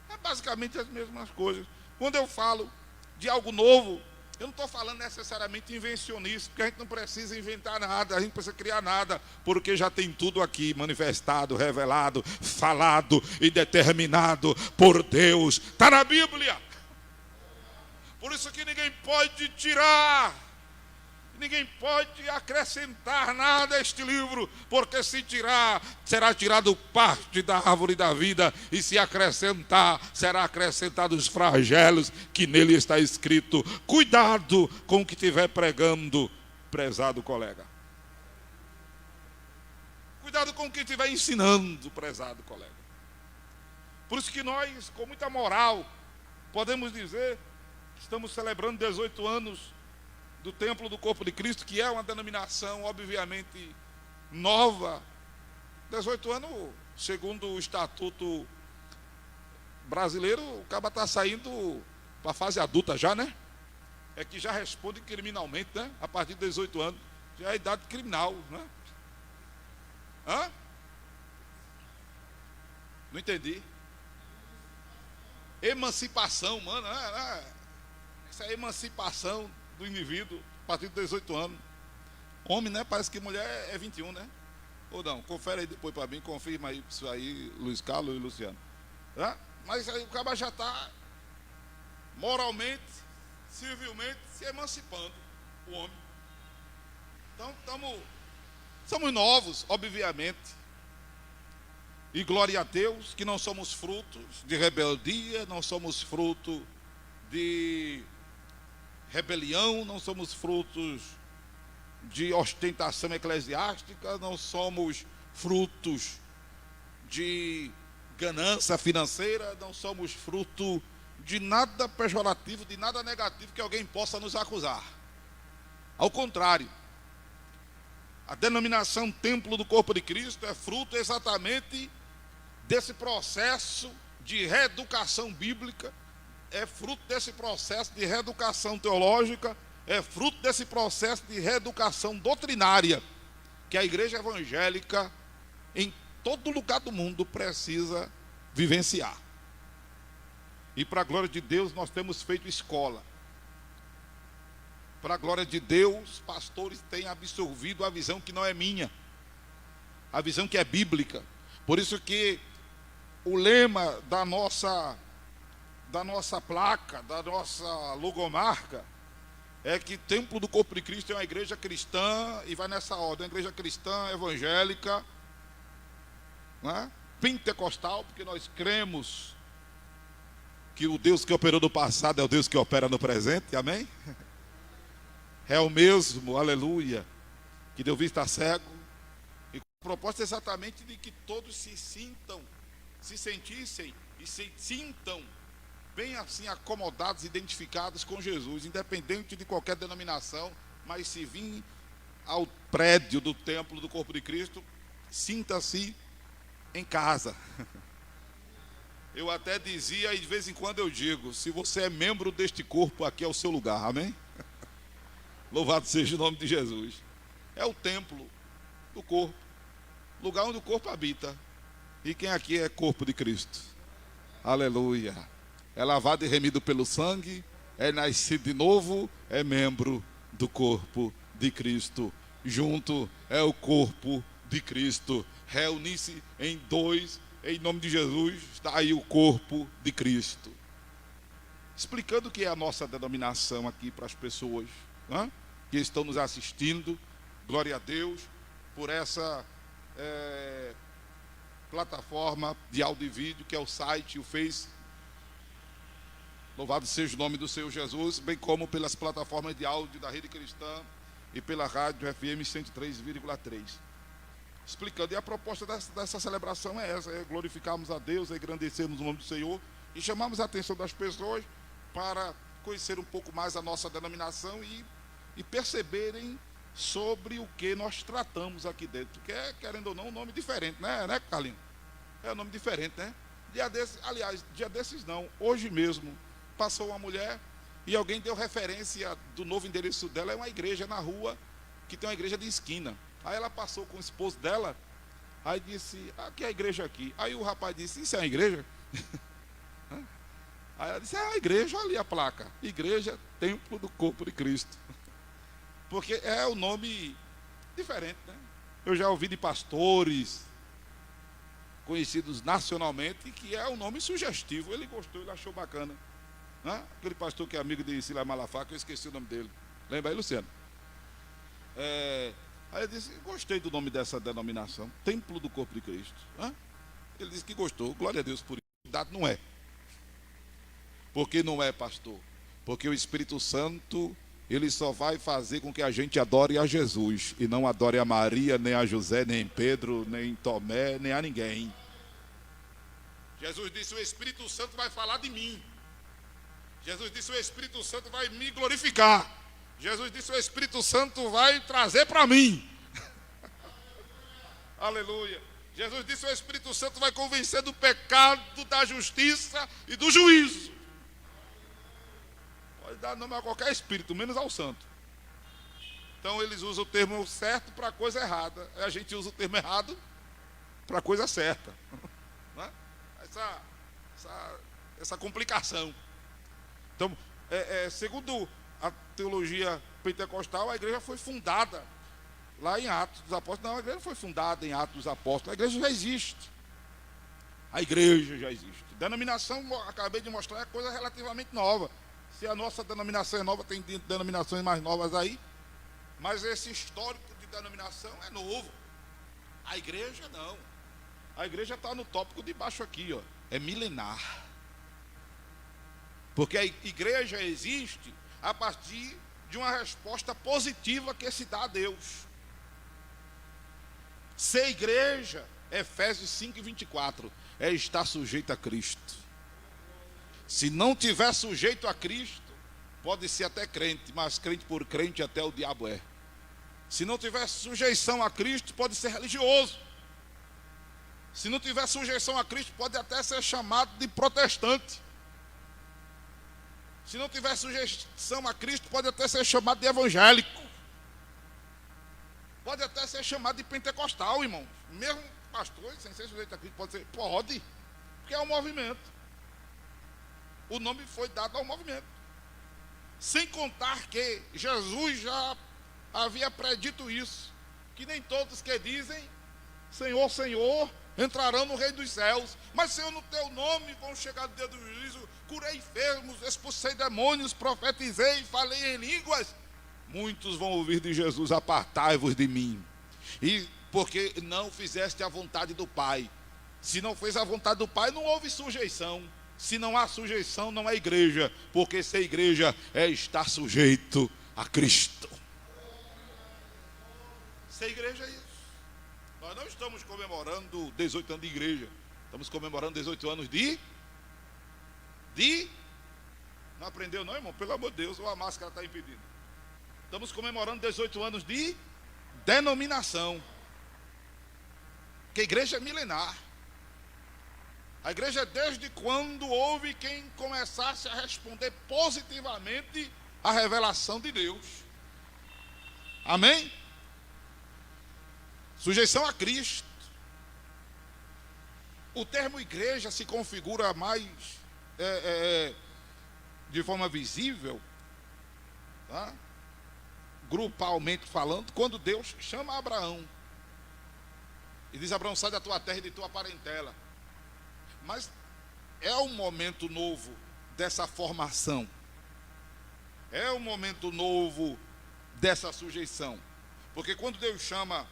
É basicamente as mesmas coisas. Quando eu falo de algo novo, eu não estou falando necessariamente invencionista, porque a gente não precisa inventar nada, a gente não precisa criar nada, porque já tem tudo aqui manifestado, revelado, falado e determinado por Deus. Está na Bíblia. Por isso que ninguém pode tirar, ninguém pode acrescentar nada a este livro, porque se tirar, será tirado parte da árvore da vida, e se acrescentar, será acrescentado os flagelos que nele está escrito. Cuidado com o que estiver pregando, prezado colega. Cuidado com o que estiver ensinando, prezado colega. Por isso que nós, com muita moral, podemos dizer que estamos celebrando 18 anos do Templo do Corpo de Cristo, que é uma denominação, obviamente, nova. 18 anos, segundo o Estatuto brasileiro, o cara está saindo para a fase adulta já, né? É que já responde criminalmente, né? A partir de 18 anos. Já é idade criminal, né? Hã? Não entendi. Emancipação, mano. Essa é a emancipação do indivíduo a partir de 18 anos. Homem, né? Parece que mulher é 21, né? Ou não? Confere aí depois para mim, confirma aí isso aí, Luiz Carlos e Luciano. Tá? Mas aí o cara já está moralmente, civilmente, se emancipando, o homem. Então, somos novos, obviamente. E glória a Deus que não somos frutos de rebeldia, não somos fruto de rebelião, não somos frutos de ostentação eclesiástica, não somos frutos de ganância financeira, não somos fruto de nada pejorativo, de nada negativo que alguém possa nos acusar. Ao contrário, a denominação Templo do Corpo de Cristo é fruto exatamente desse processo de reeducação bíblica, é fruto desse processo de reeducação teológica, é fruto desse processo de reeducação doutrinária que a igreja evangélica em todo lugar do mundo precisa vivenciar. E para a glória de Deus nós temos feito escola. Para a glória de Deus, pastores têm absorvido a visão que não é minha, a visão que é bíblica. Por isso que o lema da nossa placa, da nossa logomarca, é que Templo do Corpo de Cristo é uma igreja cristã, e vai nessa ordem, uma igreja cristã, evangélica, né? Pentecostal, porque nós cremos que o Deus que operou no passado é o Deus que opera no presente, amém? É o mesmo, aleluia, que deu vista a cego. E a proposta é exatamente de que todos se sentissem e se sintam bem assim acomodados, identificados com Jesus, independente de qualquer denominação, mas se vir ao prédio do templo do corpo de Cristo, sinta-se em casa. Eu até dizia, e de vez em quando eu digo, se você é membro deste corpo, aqui é o seu lugar, amém? Louvado seja o nome de Jesus. É o templo do corpo, lugar onde o corpo habita. E quem aqui é corpo de Cristo? Aleluia. É lavado e remido pelo sangue, é nascido de novo, é membro do corpo de Cristo. Junto é o corpo de Cristo. Reunir-se em dois, em nome de Jesus, está aí o corpo de Cristo. Explicando o que é a nossa denominação aqui para as pessoas, né, que estão nos assistindo. Glória a Deus por essa plataforma de áudio e vídeo, que é o site, o Face. Louvado seja o nome do Senhor Jesus, bem como pelas plataformas de áudio da Rede Cristã e pela rádio FM 103,3. Explicando, e a proposta dessa celebração é essa, é glorificarmos a Deus, é engrandecermos o nome do Senhor e chamarmos a atenção das pessoas para conhecer um pouco mais a nossa denominação e perceberem sobre o que nós tratamos aqui dentro, que é, querendo ou não, um nome diferente, né, Carlinhos? É um nome diferente, né? Dia desses não, hoje mesmo, passou uma mulher e alguém deu referência do novo endereço dela, é uma igreja na rua, que tem uma igreja de esquina. Aí ela passou com o esposo dela, aí disse, aqui é a igreja aqui. Aí o rapaz disse, isso é uma igreja? Aí ela disse, é a igreja, ali a placa, Igreja Templo do Corpo de Cristo. Porque é o nome diferente, né? Eu já ouvi de pastores conhecidos nacionalmente que é um nome sugestivo. Ele gostou, ele achou bacana, né? Aquele pastor que é amigo de Silas Malafaia, que eu esqueci o nome dele. Lembra aí, Luciano? Aí eu disse, gostei do nome dessa denominação, Templo do Corpo de Cristo, né? Ele disse que gostou, glória a Deus por isso. Verdade, não é. Por que não é, pastor? Porque o Espírito Santo, ele só vai fazer com que a gente adore a Jesus e não adore a Maria, nem a José, nem Pedro, nem Tomé, nem a ninguém. Jesus disse, o Espírito Santo vai falar de mim. Jesus disse, o Espírito Santo vai me glorificar. Jesus disse, o Espírito Santo vai trazer para mim. Aleluia. Jesus disse, o Espírito Santo vai convencer do pecado, da justiça e do juízo. pode dar nome a qualquer espírito, menos ao santo. Então eles usam o termo certo para a coisa errada. A gente usa o termo errado para a coisa certa. Não é? Essa complicação. Então, segundo a teologia pentecostal, a igreja foi fundada lá em Atos dos Apóstolos. Não, a igreja foi fundada em Atos dos Apóstolos. A igreja já existe. A igreja já existe. Denominação, acabei de mostrar, é coisa relativamente nova. Se a nossa denominação é nova, tem denominações mais novas aí. Mas esse histórico de denominação é novo. A igreja não. A igreja está no tópico de baixo aqui, ó. É milenar. Porque a igreja existe a partir de uma resposta positiva que se dá a Deus. Ser igreja, Efésios 5:24, é estar sujeito a Cristo. Se não tiver sujeito a Cristo, pode ser até crente, mas crente por crente até o diabo é. Se não tiver sujeição a Cristo, pode ser religioso. Se não tiver sujeição a Cristo, pode até ser chamado de protestante. Se não tiver sujeição a Cristo, pode até ser chamado de evangélico. Pode até ser chamado de pentecostal, irmão. Mesmo pastor, sem ser sujeito a Cristo, pode ser. Pode, porque é um movimento. O nome foi dado ao movimento. Sem contar que Jesus já havia predito isso, que nem todos que dizem Senhor, Senhor, entrarão no reino dos céus, mas Senhor, no teu nome vão chegar no dia do juízo. Curei enfermos, expulsei demônios, profetizei, falei em línguas. Muitos vão ouvir de Jesus: apartai-vos de mim, e porque não fizeste a vontade do Pai. Se não fez a vontade do Pai, não houve sujeição. Se não há sujeição, não é igreja, porque ser igreja é estar sujeito a Cristo. Ser igreja é isso. Nós não estamos comemorando 18 anos de igreja. Estamos comemorando 18 anos de... Não aprendeu não, irmão? Pelo amor de Deus, ou a máscara está impedindo. Estamos comemorando 18 anos de denominação. Que a igreja é milenar. A igreja é desde quando houve quem começasse a responder positivamente à revelação de Deus. Amém? Sujeição a Cristo. O termo igreja se configura mais de forma visível, tá? Grupalmente falando, quando Deus chama Abraão e diz: Abraão, sai da tua terra e de tua parentela. Mas é um momento novo dessa formação, é um momento novo dessa sujeição, porque quando Deus chama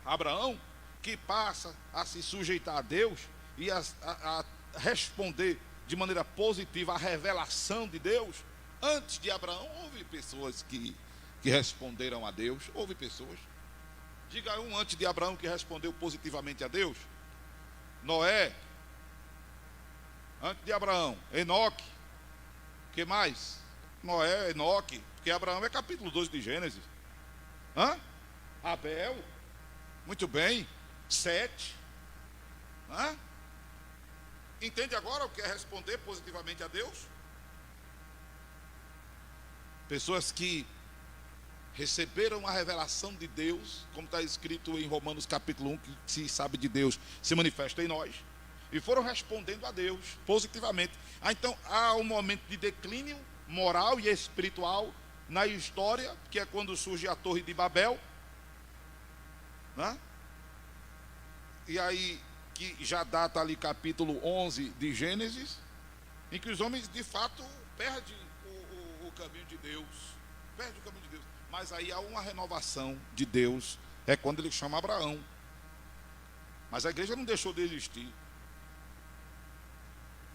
Abraão, que passa a se sujeitar a Deus e a responder de maneira positiva à revelação de Deus. Antes de Abraão, houve pessoas que responderam a Deus. Houve pessoas. Diga um antes de Abraão que respondeu positivamente a Deus. Noé. Antes de Abraão, Enoque. Que mais? Noé, Enoque. Porque Abraão é capítulo 2 de Gênesis. Abel. Muito bem. Sete. Entende agora o que é responder positivamente a Deus? Pessoas que receberam a revelação de Deus, como está escrito em Romanos capítulo 1, que se sabe de Deus se manifesta em nós, e foram respondendo a Deus positivamente. Então há um momento de declínio moral e espiritual na história, que é quando surge a Torre de Babel, e aí que já data ali capítulo 11 de Gênesis, em que os homens de fato perdem o caminho de Deus, perdem o caminho de Deus. Mas aí há uma renovação de Deus, é quando ele chama Abraão. Mas a igreja não deixou de existir.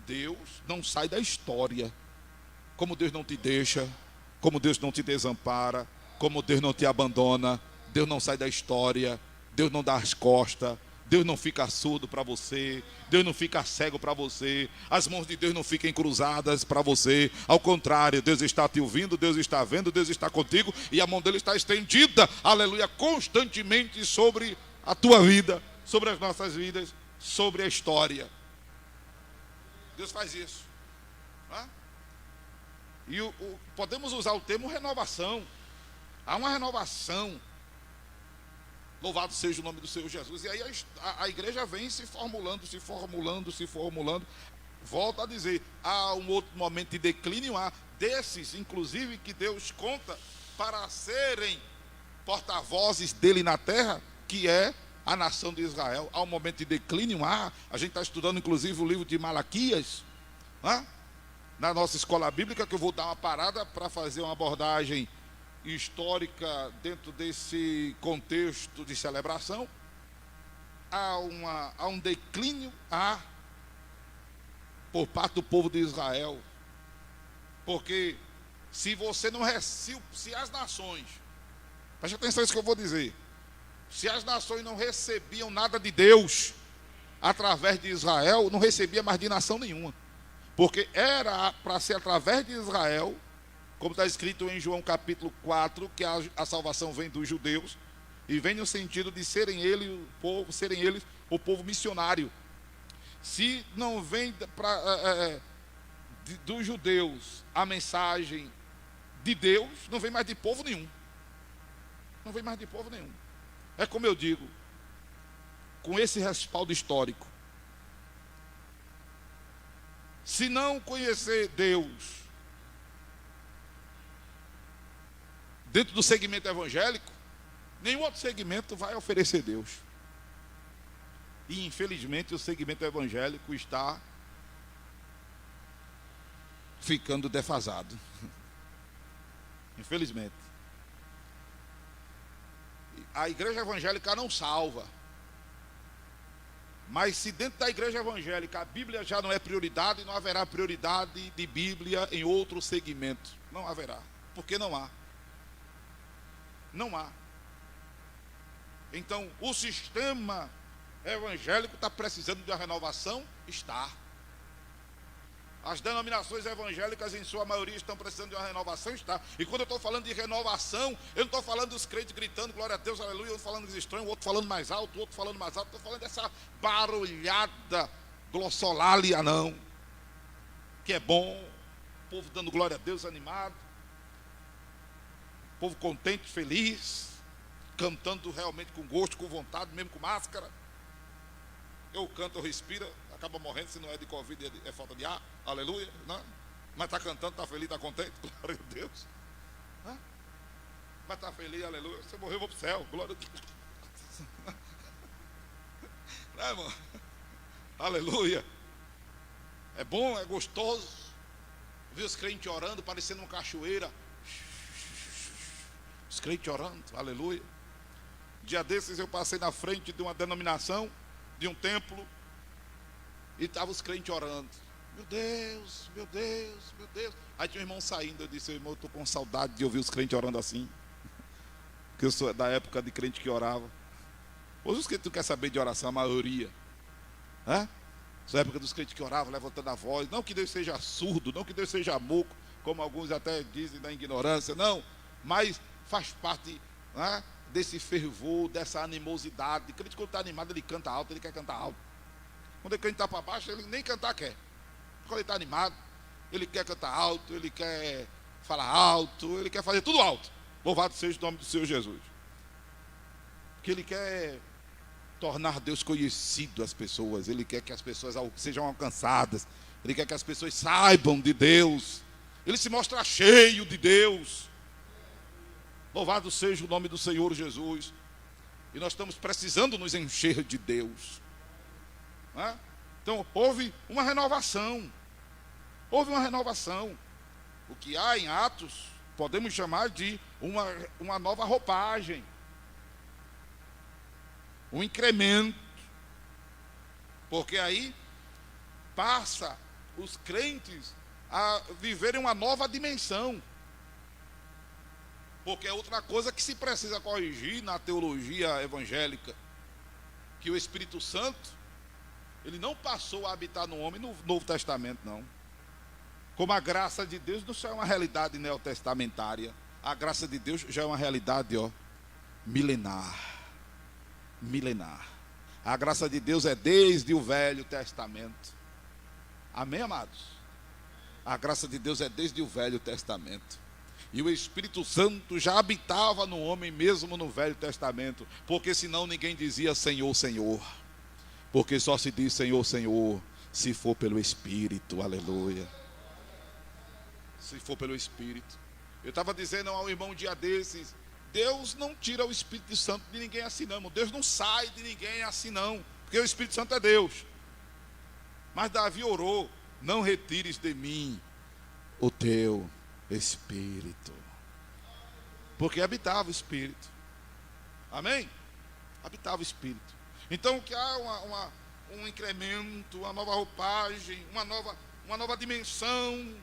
Deus não sai da história. Como Deus não te deixa, como Deus não te desampara, como Deus não te abandona, Deus não sai da história, Deus não dá as costas, Deus não fica surdo para você, Deus não fica cego para você, as mãos de Deus não ficam cruzadas para você. Ao contrário, Deus está te ouvindo, Deus está vendo, Deus está contigo, e a mão dele está estendida, aleluia, constantemente sobre a tua vida, sobre as nossas vidas, sobre a história. Deus faz isso. E podemos usar o termo renovação. Há uma renovação. Louvado seja o nome do Senhor Jesus. E aí a igreja vem se formulando. Volto a dizer, há um outro momento de declínio, há desses, inclusive, que Deus conta para serem porta-vozes dele na terra, que é a nação de Israel. Há um momento de declínio, a gente está estudando, inclusive, o livro de Malaquias, na nossa escola bíblica, que eu vou dar uma parada para fazer uma abordagem histórica dentro desse contexto de celebração. Há um declínio por parte do povo de Israel, porque se você não se as nações, preste atenção nisso que eu vou dizer, se as nações não recebiam nada de Deus através de Israel, não recebia mais de nação nenhuma, porque era para ser através de Israel, como está escrito em João capítulo 4, que a salvação vem dos judeus, e vem no sentido de serem eles o povo missionário. Se não vem dos judeus a mensagem de Deus, não vem mais de povo nenhum. Não vem mais de povo nenhum. É como eu digo, com esse respaldo histórico, se não conhecer Deus dentro do segmento evangélico, nenhum outro segmento vai oferecer Deus. E infelizmente o segmento evangélico está ficando defasado. Infelizmente. A igreja evangélica não salva. Mas se dentro da igreja evangélica a Bíblia já não é prioridade, não haverá prioridade de Bíblia em outro segmento. Não haverá. Porque não há. Não há. Então, o sistema evangélico está precisando de uma renovação? Está. As denominações evangélicas, em sua maioria, estão precisando de uma renovação? Está. E quando eu estou falando de renovação, eu não estou falando dos crentes gritando, glória a Deus, aleluia, um falando dos estranhos, o outro falando mais alto, o outro falando mais alto. Estou falando dessa barulhada glossolalia, não. Que é bom, o povo dando glória a Deus, animado. O povo contente, feliz, cantando realmente com gosto, com vontade, mesmo com máscara. Eu canto, eu respiro, acaba morrendo, se não é de Covid, é falta de ar, aleluia, não? Mas está cantando, está feliz, está contente, glória a Deus. Não? Mas está feliz, aleluia, você morreu, eu vou para o céu, glória a Deus. Não, irmão? Aleluia. É bom, é gostoso ver os crentes orando, parecendo uma cachoeira. Os crentes orando, aleluia. Dia desses eu passei na frente de uma denominação, de um templo, e estavam os crentes orando. Meu Deus, meu Deus, meu Deus. Aí tinha um irmão saindo, eu disse, irmão, eu estou com saudade de ouvir os crentes orando assim. Porque eu sou da época de crente que orava. Hoje os crentes não querem saber de oração, a maioria. Essa época dos crentes que oravam, levantando a voz. Não que Deus seja surdo, não que Deus seja muco, como alguns até dizem da ignorância, não. Mas faz parte desse fervor, dessa animosidade. O crente, quando está animado, ele canta alto, ele quer cantar alto. Quando o crente está para baixo, ele nem cantar quer. Quando ele está animado, ele quer cantar alto, ele quer falar alto, ele quer fazer tudo alto. Louvado seja o nome do Senhor Jesus. Porque ele quer tornar Deus conhecido às pessoas, ele quer que as pessoas sejam alcançadas, ele quer que as pessoas saibam de Deus, ele se mostra cheio de Deus. Louvado seja o nome do Senhor Jesus. E nós estamos precisando nos encher de Deus. Então houve uma renovação. Houve uma renovação. O que há em Atos podemos chamar de uma nova roupagem, um incremento, porque aí passa os crentes a viverem uma nova dimensão. Porque é outra coisa que se precisa corrigir na teologia evangélica, que o Espírito Santo, ele não passou a habitar no homem no Novo Testamento, não. Como a graça de Deus não é uma realidade neotestamentária, a graça de Deus já é uma realidade milenar. Milenar. A graça de Deus é desde o Velho Testamento. Amém, amados? A graça de Deus é desde o Velho Testamento. E o Espírito Santo já habitava no homem mesmo no Velho Testamento, porque senão ninguém dizia Senhor, Senhor. Porque só se diz Senhor, Senhor, se for pelo Espírito, aleluia. Se for pelo Espírito. Eu estava dizendo ao irmão um dia desses, Deus não tira o Espírito Santo de ninguém assim não, Deus não sai de ninguém assim não, porque o Espírito Santo é Deus. Mas Davi orou, não retires de mim o teu Espírito, porque habitava o Espírito, amém? Habitava o Espírito. Então que há um incremento, uma nova roupagem, uma nova dimensão,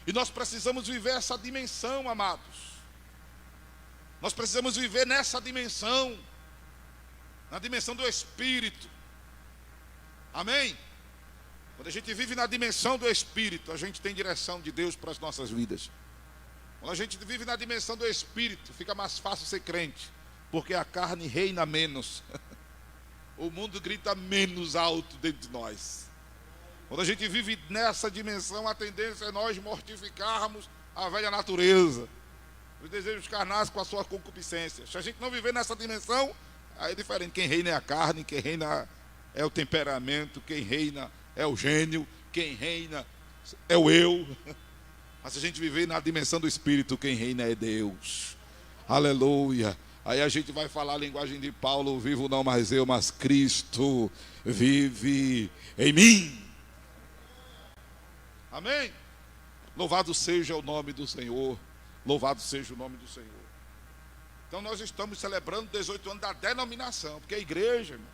e nós precisamos viver essa dimensão, amados. Nós precisamos viver nessa dimensão, na dimensão do Espírito, amém? Quando a gente vive na dimensão do Espírito, a gente tem direção de Deus para as nossas vidas. Quando a gente vive na dimensão do Espírito, fica mais fácil ser crente, porque a carne reina menos. O mundo grita menos alto dentro de nós. Quando a gente vive nessa dimensão, a tendência é nós mortificarmos a velha natureza, os desejos carnais com a sua concupiscência. Se a gente não viver nessa dimensão, aí é diferente. Quem reina é a carne, quem reina é o temperamento, quem reina é o gênio, quem reina é o eu. Mas se a gente viver na dimensão do Espírito, quem reina é Deus. Aleluia. Aí a gente vai falar a linguagem de Paulo: vivo não mais eu, mas Cristo vive em mim. Amém? Louvado seja o nome do Senhor. Louvado seja o nome do Senhor. Então nós estamos celebrando 18 anos da denominação, porque a igreja, irmão,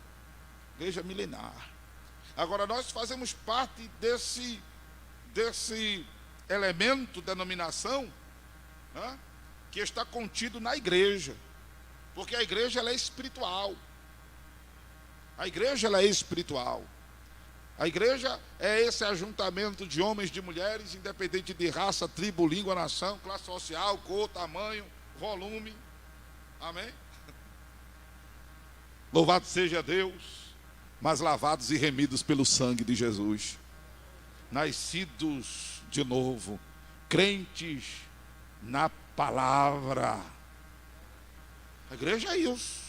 igreja milenar. Agora nós fazemos parte desse elemento, denominação, né, que está contido na igreja. Porque a igreja ela é espiritual. A igreja ela é espiritual. A igreja é esse ajuntamento de homens e de mulheres, independente de raça, tribo, língua, nação, classe social, cor, tamanho, volume. Amém? Louvado seja Deus, mas lavados e remidos pelo sangue de Jesus. Nascidos de novo, crentes na palavra. A igreja é isso,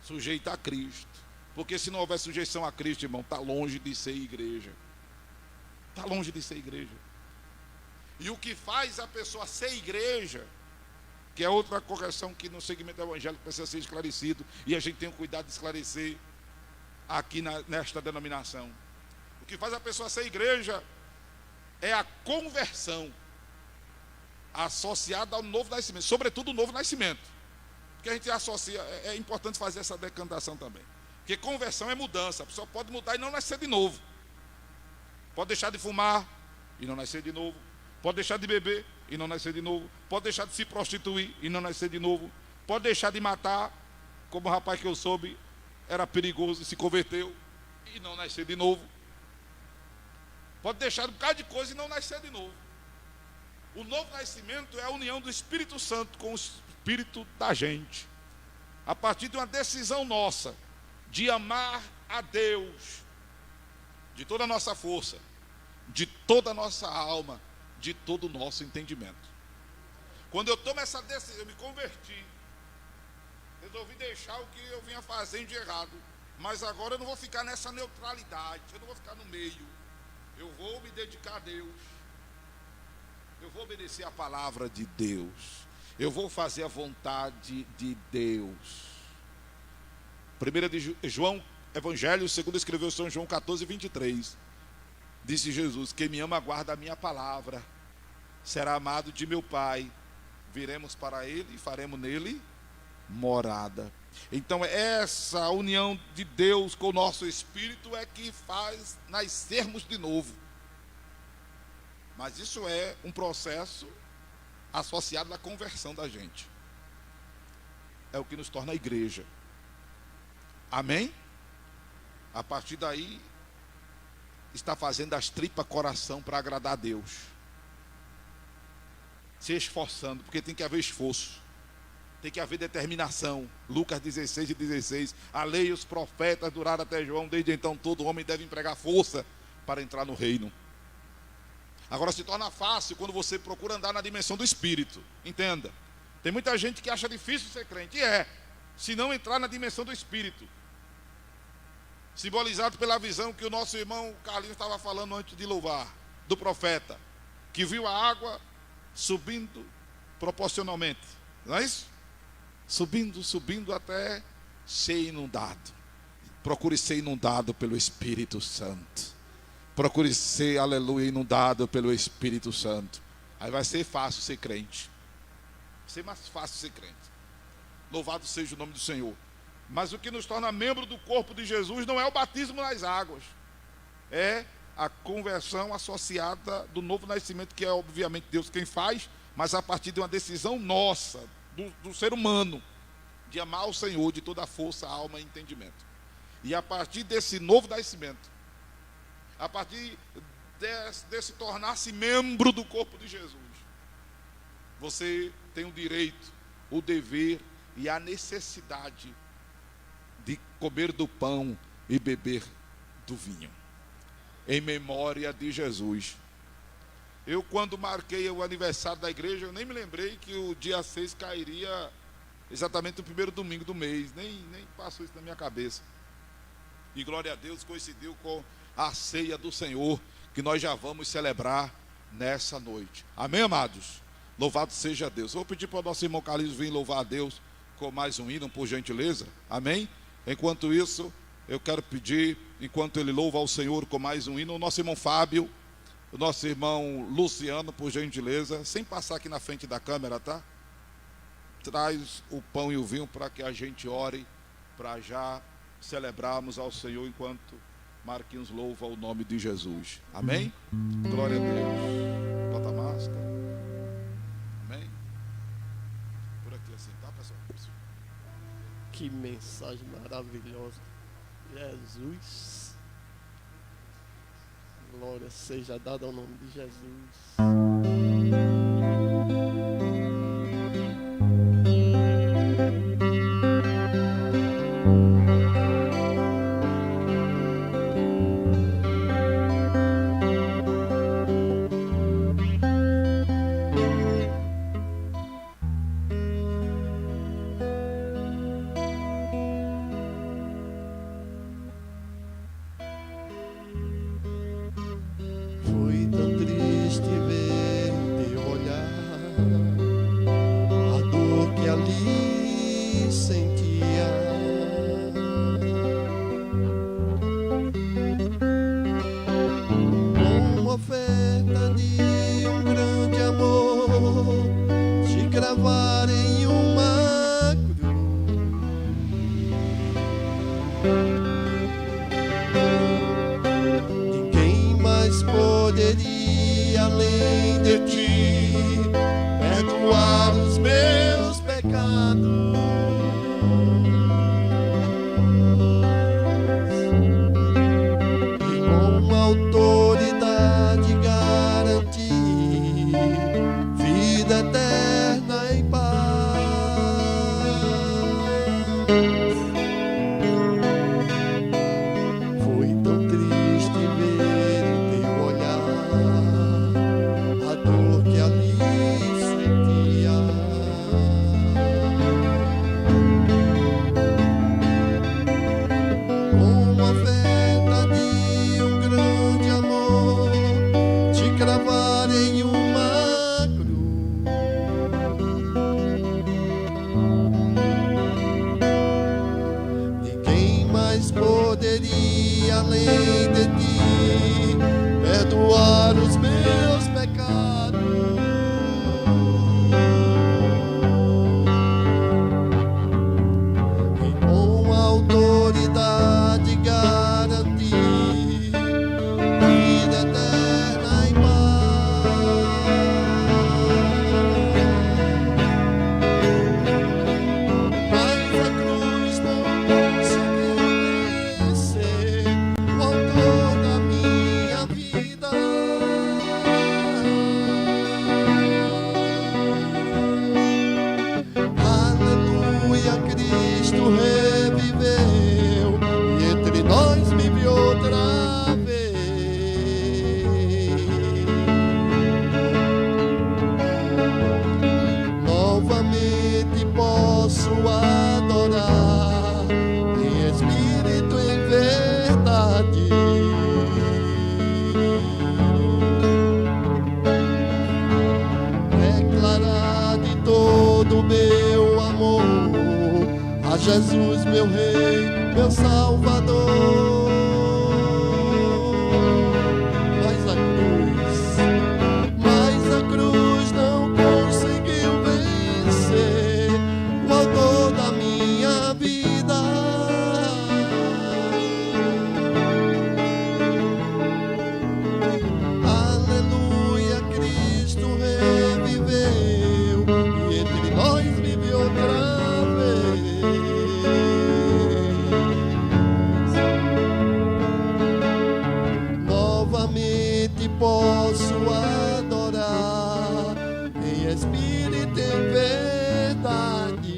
sujeita a Cristo. Porque se não houver sujeição a Cristo, irmão, está longe de ser igreja. Está longe de ser igreja. E o que faz a pessoa ser igreja, que é outra correção que no segmento evangélico precisa ser esclarecido, e a gente tem o cuidado de esclarecer aqui nesta denominação. O que faz a pessoa ser igreja é a conversão associada ao novo nascimento, sobretudo o novo nascimento. Porque a gente associa, é importante fazer essa decantação também. Porque conversão é mudança, a pessoa pode mudar e não nascer de novo. Pode deixar de fumar e não nascer de novo. Pode deixar de beber e não nascer de novo. Pode deixar de se prostituir e não nascer de novo. Pode deixar de matar, como o rapaz que eu soube, era perigoso e se converteu e não nascer de novo. Pode deixar um bocado de coisa e não nascer de novo. O novo nascimento é a união do Espírito Santo com o Espírito da gente. A partir de uma decisão nossa de amar a Deus de toda a nossa força, de toda a nossa alma, de todo o nosso entendimento. Quando eu tomo essa decisão, eu me converti, resolvi deixar o que eu vinha fazendo de errado, mas agora eu não vou ficar nessa neutralidade, eu não vou ficar no meio, eu vou me dedicar a Deus, eu vou obedecer a palavra de Deus, eu vou fazer a vontade de Deus. 1 de João, Evangelho, segundo escreveu São João 14, 23. Disse Jesus: quem me ama guarda a minha palavra, será amado de meu Pai, viremos para Ele e faremos nele morada. Então essa união de Deus com o nosso Espírito é que faz nascermos de novo. Mas isso é um processo associado à conversão da gente. É o que nos torna a igreja. Amém? A partir daí, está fazendo as tripas coração para agradar a Deus. Se esforçando, porque tem que haver esforço. Tem que haver determinação. Lucas 16 e 16. A lei e os profetas duraram até João. Desde então todo homem deve empregar força para entrar no reino. Agora se torna fácil quando você procura andar na dimensão do Espírito. Entenda. Tem muita gente que acha difícil ser crente. E se não entrar na dimensão do Espírito. Simbolizado pela visão que o nosso irmão Carlinhos estava falando antes de louvar, do profeta, que viu a água subindo proporcionalmente. Não é isso? Subindo até ser inundado. Procure ser inundado pelo Espírito Santo. Procure ser, aleluia, inundado pelo Espírito Santo. Aí vai ser fácil ser crente. Vai ser mais fácil ser crente. Louvado seja o nome do Senhor. Mas o que nos torna membro do corpo de Jesus não é o batismo nas águas. É a conversão associada do novo nascimento, que é obviamente Deus quem faz, mas a partir de uma decisão nossa, do ser humano, de amar o Senhor de toda a força, alma e entendimento. E a partir desse novo nascimento, a partir desse tornar-se membro do corpo de Jesus, você tem o direito, o dever e a necessidade de comer do pão e beber do vinho, em memória de Jesus. Eu, quando marquei o aniversário da igreja, eu nem me lembrei que o dia 6 cairia exatamente no primeiro domingo do mês, nem passou isso na minha cabeça. E glória a Deus, coincidiu com a ceia do Senhor, que nós já vamos celebrar nessa noite. Amém, amados? Louvado seja Deus. Eu vou pedir para o nosso irmão Carlinhos vir louvar a Deus com mais um hino, por gentileza. Amém? Enquanto isso, eu quero pedir, enquanto ele louva ao Senhor com mais um hino, o nosso irmão Fábio, o nosso irmão Luciano, por gentileza, sem passar aqui na frente da câmera, tá? Traz o pão e o vinho para que a gente ore, para já celebrarmos ao Senhor enquanto Marquinhos louva o nome de Jesus. Amém? Glória a Deus. Bota a máscara. Amém? Por aqui assim, tá, pessoal? Que mensagem maravilhosa. Jesus. Glória seja dada ao nome de Jesus. Foi tão triste ver teu olhar, a dor que ali sentia. Como oferta de um grande amor, te cravar em uma cruz. Poderia, além de ti, perdoar os meus pecados. E com autoridade garantir vida eterna em paz. todo o meu amor a Jesus, meu Rei, meu Salvador. Mas a cruz não conseguiu vencer o autor da minha vida. Aleluia, Cristo reviveu e entre nós vive outra vez. Novamente posso adorar em espírito e em verdade.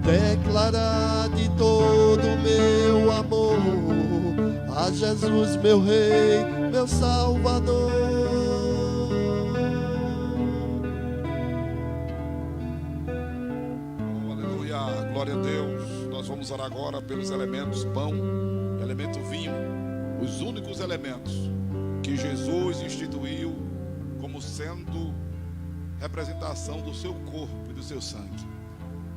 Declarar de todo o meu amor a Jesus, meu Rei, meu Salvador. Aleluia, glória a Deus. Nós vamos orar agora pelos elementos pão, elemento vinho, os únicos elementos que Jesus instituiu como sendo representação do seu corpo e do seu sangue.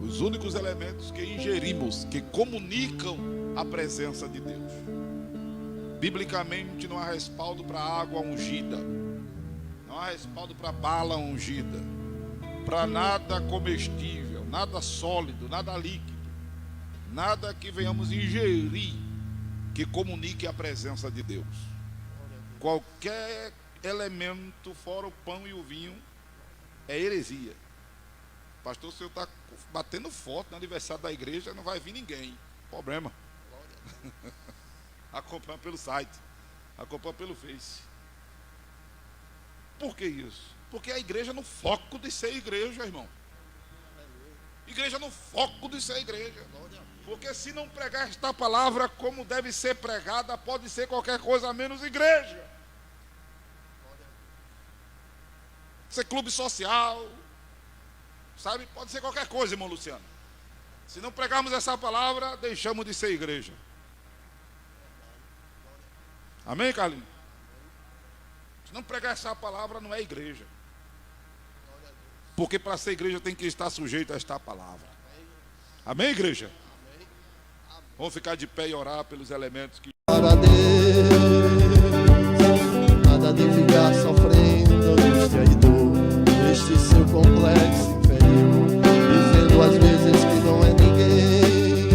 Os únicos elementos que ingerimos, que comunicam a presença de Deus. Biblicamente não há respaldo para água ungida, não há respaldo para bala ungida, para nada comestível, nada sólido, nada líquido, nada que venhamos ingerir que comunique a presença de Deus. Qualquer elemento fora o pão e o vinho é heresia. Pastor, o senhor está batendo forte no aniversário da igreja, não vai vir ninguém. Problema. Acompanha pelo site, acompanha pelo Face. Por que isso? Porque a igreja no foco de ser igreja, irmão. Igreja no foco de ser igreja. Porque se não pregar esta palavra como deve ser pregada, pode ser qualquer coisa menos igreja. Ser clube social, sabe? Pode ser qualquer coisa, irmão Luciano. Se não pregarmos essa palavra, deixamos de ser igreja. Amém, Carlinhos? Se não pregar essa palavra, não é igreja. Porque para ser igreja tem que estar sujeito a esta palavra. Amém, igreja? Vamos ficar de pé e orar pelos elementos que... Para Deus, nada de ficar sofrendo angústia e dor neste seu complexo inferior, dizendo às vezes que não é ninguém.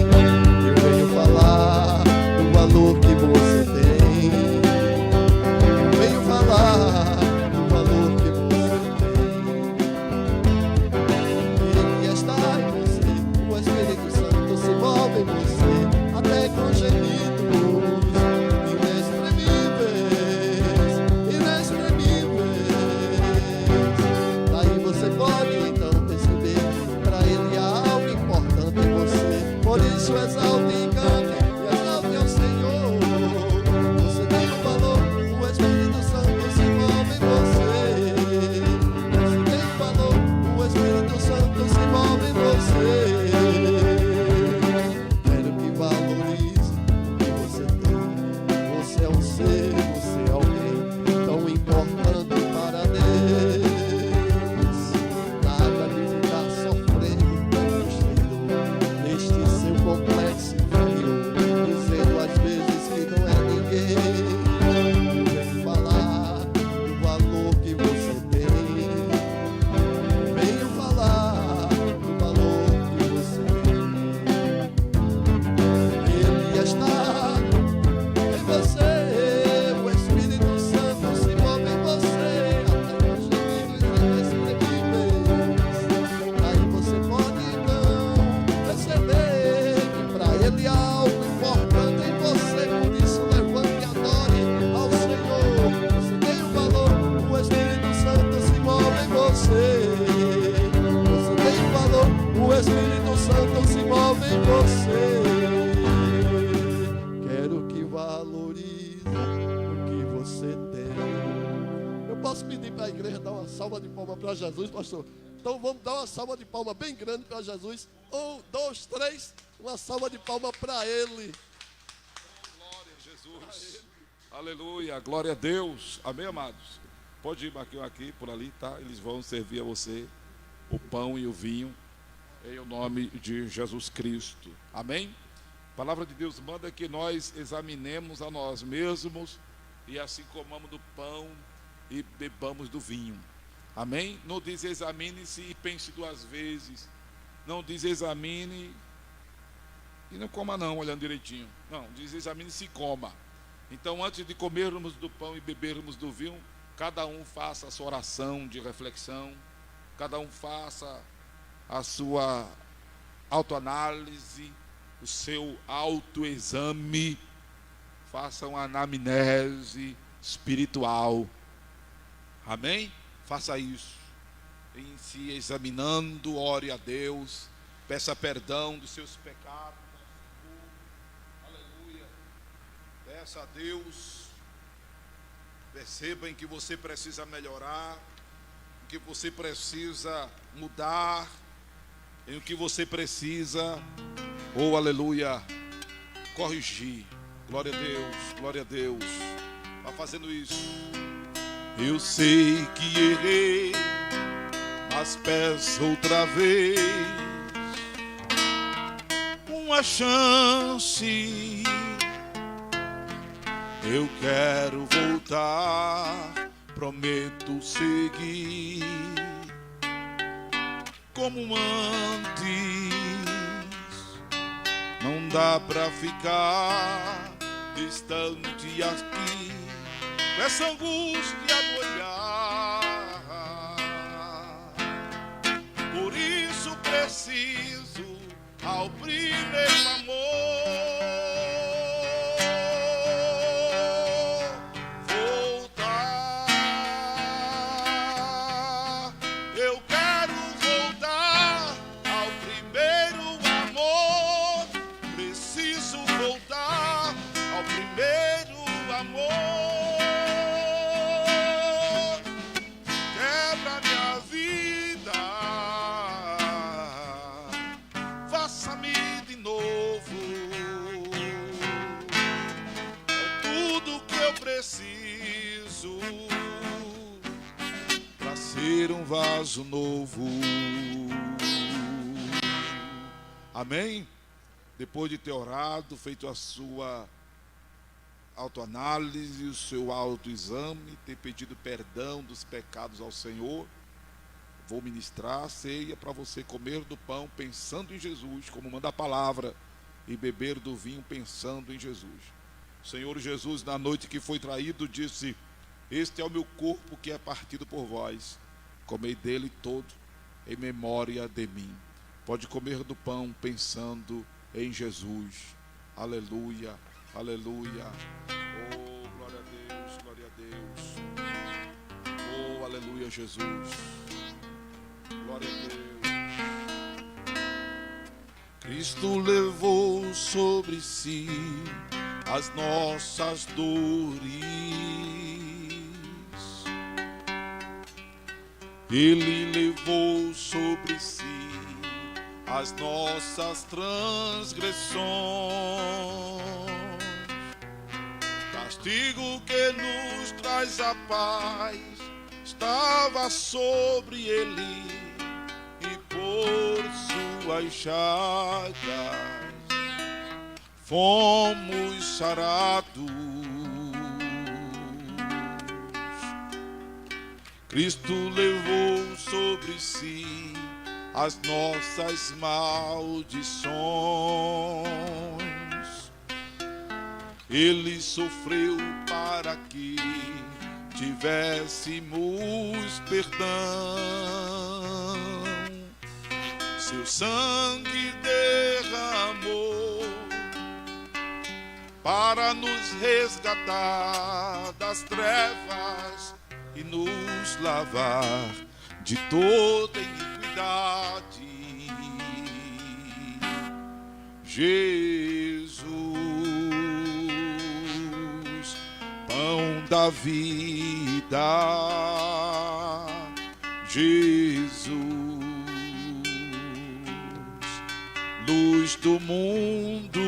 Eu venho falar do valor que você tem. Eu venho falar do valor que você tem. Ele está em você, o Espírito Santo se move em você, até com gemidos inexprimíveis, inexprimíveis. Daí você pode então perceber, para ele há algo importante em você. Por isso exalte e cante, e exalte ao Senhor. Você tem um valor, o Espírito Santo se move em você. Você tem um valor, o Espírito Santo se move em você. Quero que valorize o que você tem. Você é um ser, você é alguém tão importante para Deus. Nada de ficar sofrendo angústia e dor neste seu complexo inferior, dizendo às vezes que não é ninguém. Eu venho falar do valor que você tem. Venho falar do valor que você tem. Ele está em você, o Espírito Santo se move em você, até com gemidos inexprimíveis. Aí você pode então perceber que para ele há algo importante em você. Por isso levante e adore ao Senhor. Você tem um valor, o Espírito Santo se move em você. Você tem um valor, o Espírito Santo se move em você. Quero que valorize o que você tem. Eu posso pedir para a igreja dar uma salva de palmas para Jesus, pastor? Então vamos dar uma salva de palmas bem grande para Jesus. 1, 2, 3. Uma salva de palmas para ele. Glória a Jesus. Aleluia, glória a Deus. Amém, amados? Pode ir aqui, por ali, tá? Eles vão servir a você o pão e o vinho, em o nome de Jesus Cristo. Amém? A palavra de Deus manda que nós examinemos a nós mesmos e assim comamos do pão e bebamos do vinho. Amém? Não diz examine-se e pense duas vezes. Não diz examine e não coma não, olhando direitinho. Não, diz examine-se e coma. Então, antes de comermos do pão e bebermos do vinho, cada um faça a sua oração de reflexão, cada um faça a sua autoanálise, o seu autoexame, faça uma anamnese espiritual. Amém? Faça isso. Em se examinando, ore a Deus, peça perdão dos seus pecados. Aleluia. Peça a Deus. Perceba em que você precisa melhorar, em que você precisa mudar, em que você precisa, aleluia, corrigir. Glória a Deus, glória a Deus. Está fazendo isso. Eu sei que errei, mas peço outra vez uma chance. Eu quero voltar, prometo seguir como antes. Não dá pra ficar distante aqui, com essa angústia no olhar. Por isso preciso ao primeiro amor voltar. Eu quero voltar ao primeiro amor. Preciso voltar ao primeiro amor. Quebra minha vida, faça-me de novo. É tudo que eu preciso para ser um vaso novo. Amém? Depois de ter orado, feito a sua autoanálise, o seu autoexame, ter pedido perdão dos pecados ao Senhor, vou ministrar a ceia para você comer do pão pensando em Jesus, como manda a palavra, e beber do vinho pensando em Jesus. O Senhor Jesus, na noite que foi traído, disse: este é o meu corpo que é partido por vós, comei dele todo em memória de mim. Pode comer do pão pensando em Jesus. Aleluia, aleluia. Oh, glória a Deus, glória a Deus. Oh, aleluia, Jesus. Glória a Deus. Cristo levou sobre si as nossas dores. Ele levou sobre si as nossas transgressões. Castigo que nos traz a paz estava sobre ele, e por suas chagas fomos sarados. Cristo levou sobre si as nossas maldições. Ele sofreu para que tivéssemos perdão. Seu sangue derramou para nos resgatar das trevas e nos lavar de toda iniquidade. Jesus, pão da vida. Jesus, luz do mundo.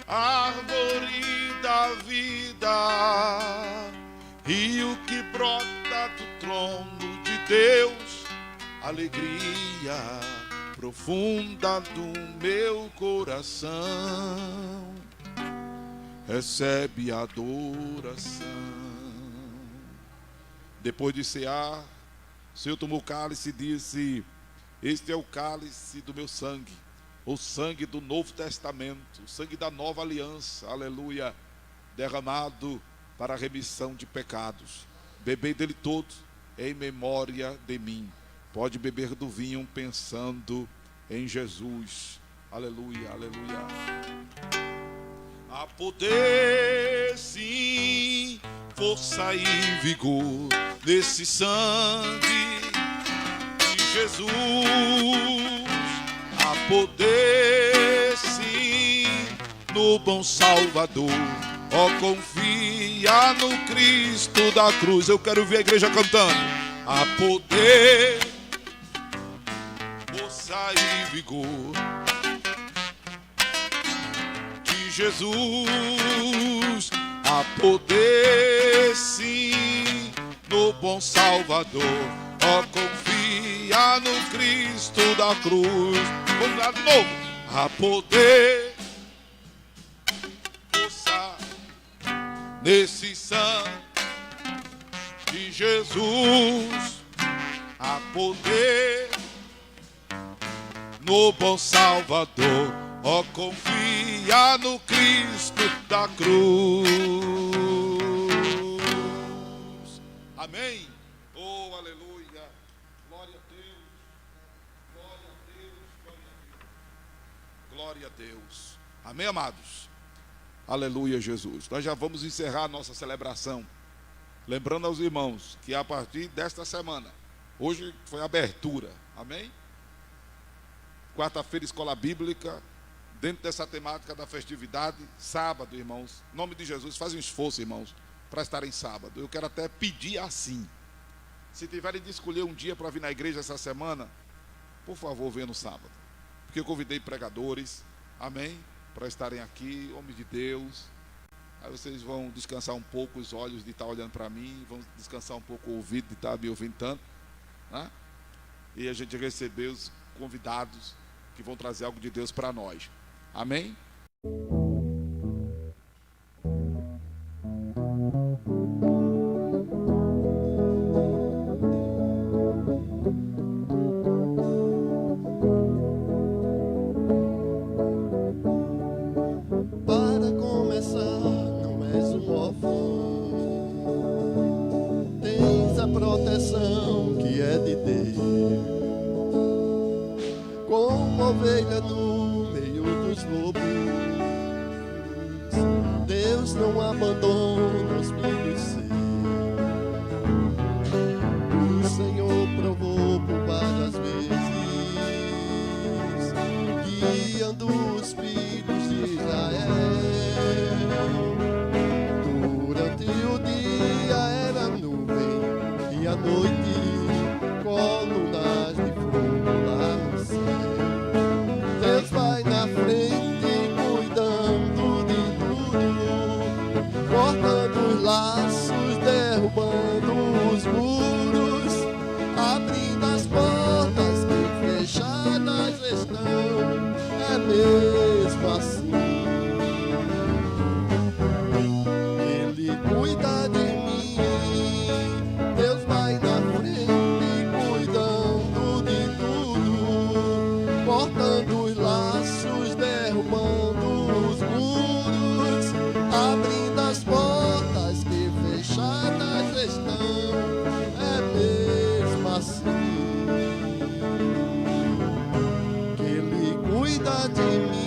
Árvore da vida. Deus, alegria profunda do meu coração. Recebe a adoração. Depois de cear, o Senhor tomou o cálice e disse: este é o cálice do meu sangue, o sangue do Novo Testamento, o sangue da nova aliança, aleluia, derramado para a remissão de pecados. Bebei dele todos em memória de mim. Pode beber do vinho pensando em Jesus. Aleluia, aleluia. Há poder, sim, força e vigor nesse sangue de Jesus. Há poder, sim, no bom Salvador. Ó, confia no Cristo da cruz. Eu quero ver a igreja cantando. Há poder, força e vigor de Jesus. Há poder, sim, no bom Salvador. Ó, confia no Cristo da cruz. Vamos lá de novo. Há poder, força nesse sangue de Jesus. Há poder no bom Salvador. Ó, confia no Cristo da cruz. Amém? Oh, aleluia. Glória a Deus. Glória a Deus. Glória a Deus. Glória a Deus. Amém, amados? Aleluia, Jesus. Nós já vamos encerrar a nossa celebração. Lembrando aos irmãos que a partir desta semana, hoje foi a abertura. Amém? Quarta-feira, escola bíblica. Dentro dessa temática da festividade, sábado, irmãos, em nome de Jesus, faz um esforço, irmãos, para estarem sábado. Eu quero até pedir assim, se tiverem de escolher um dia para vir na igreja essa semana, por favor, venha no sábado, porque eu convidei pregadores, amém, para estarem aqui, homens de Deus. Aí vocês vão descansar um pouco os olhos de estar olhando para mim, vão descansar um pouco o ouvido de estar me ouvindo tanto, né? E a gente receber os convidados que vão trazer algo de Deus para nós. Amém? Para começar, não és um órfão, tens a proteção que é de Deus, como ovelha no meio dos lobos. Deus não abandona os filhos seus. O Senhor provou por várias vezes, guiando os filhos de Israel. Durante o dia era nuvem e à noite colunas de fogo lá no céu. Deus vai na frente cuidando de tudo, cortando os laços, derrubando os muros, abrindo as portas que fechadas estão. É mesmo assim. Ele cuida de mim. Deus vai na frente cuidando de tudo, cortando os laços, derrubando os muros, abrindo as portas que fechadas estão. É mesmo assim. Que Ele cuida de mim.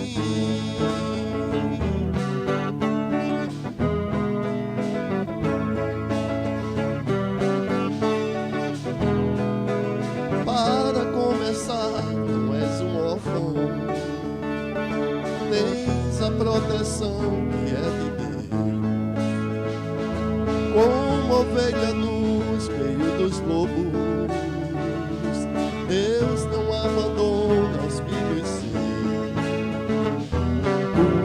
Para começar, não és um órfão, tens a proteção que é de Deus, como ovelha nos meios dos lobos. Deus não abandona os filhos seus.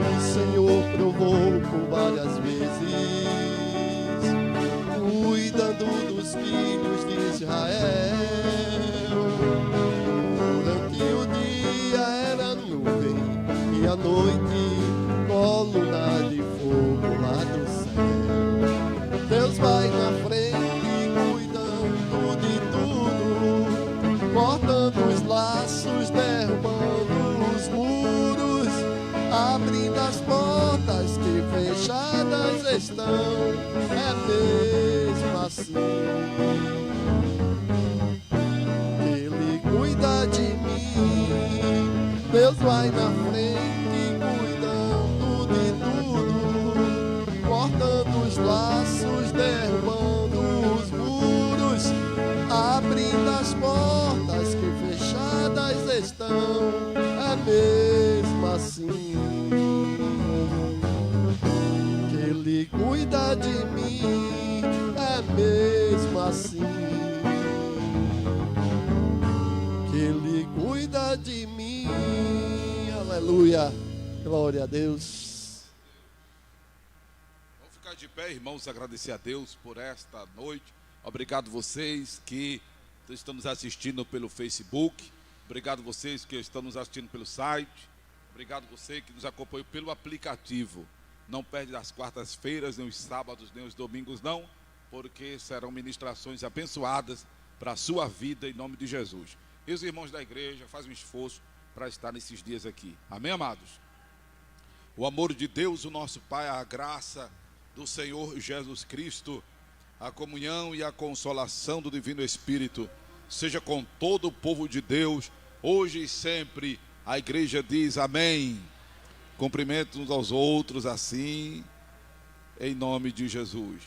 O Senhor provou por várias vezes, cuidando dos filhos de Israel. fechadas estão, é mesmo assim. Ele cuida de mim, Deus vai na frente, cuidando de tudo, cortando os laços, derrubando os muros, abrindo as portas que fechadas estão, é mesmo assim. Que Ele cuida de mim, é mesmo assim. Que Ele cuida de mim, aleluia, glória a Deus. Vamos ficar de pé, irmãos, agradecer a Deus por esta noite. Obrigado vocês que estão nos assistindo pelo Facebook. Obrigado vocês que estão nos assistindo pelo site. Obrigado você que nos acompanhou pelo aplicativo. Não perde as quartas-feiras, nem os sábados, nem os domingos não, porque serão ministrações abençoadas para a sua vida em nome de Jesus. E os irmãos da igreja fazem um esforço para estar nesses dias aqui. Amém, amados? O amor de Deus, o nosso Pai, a graça do Senhor Jesus Cristo, a comunhão e a consolação do Divino Espírito, seja com todo o povo de Deus, hoje e sempre. A igreja diz amém. Cumprimentos uns aos outros assim, em nome de Jesus.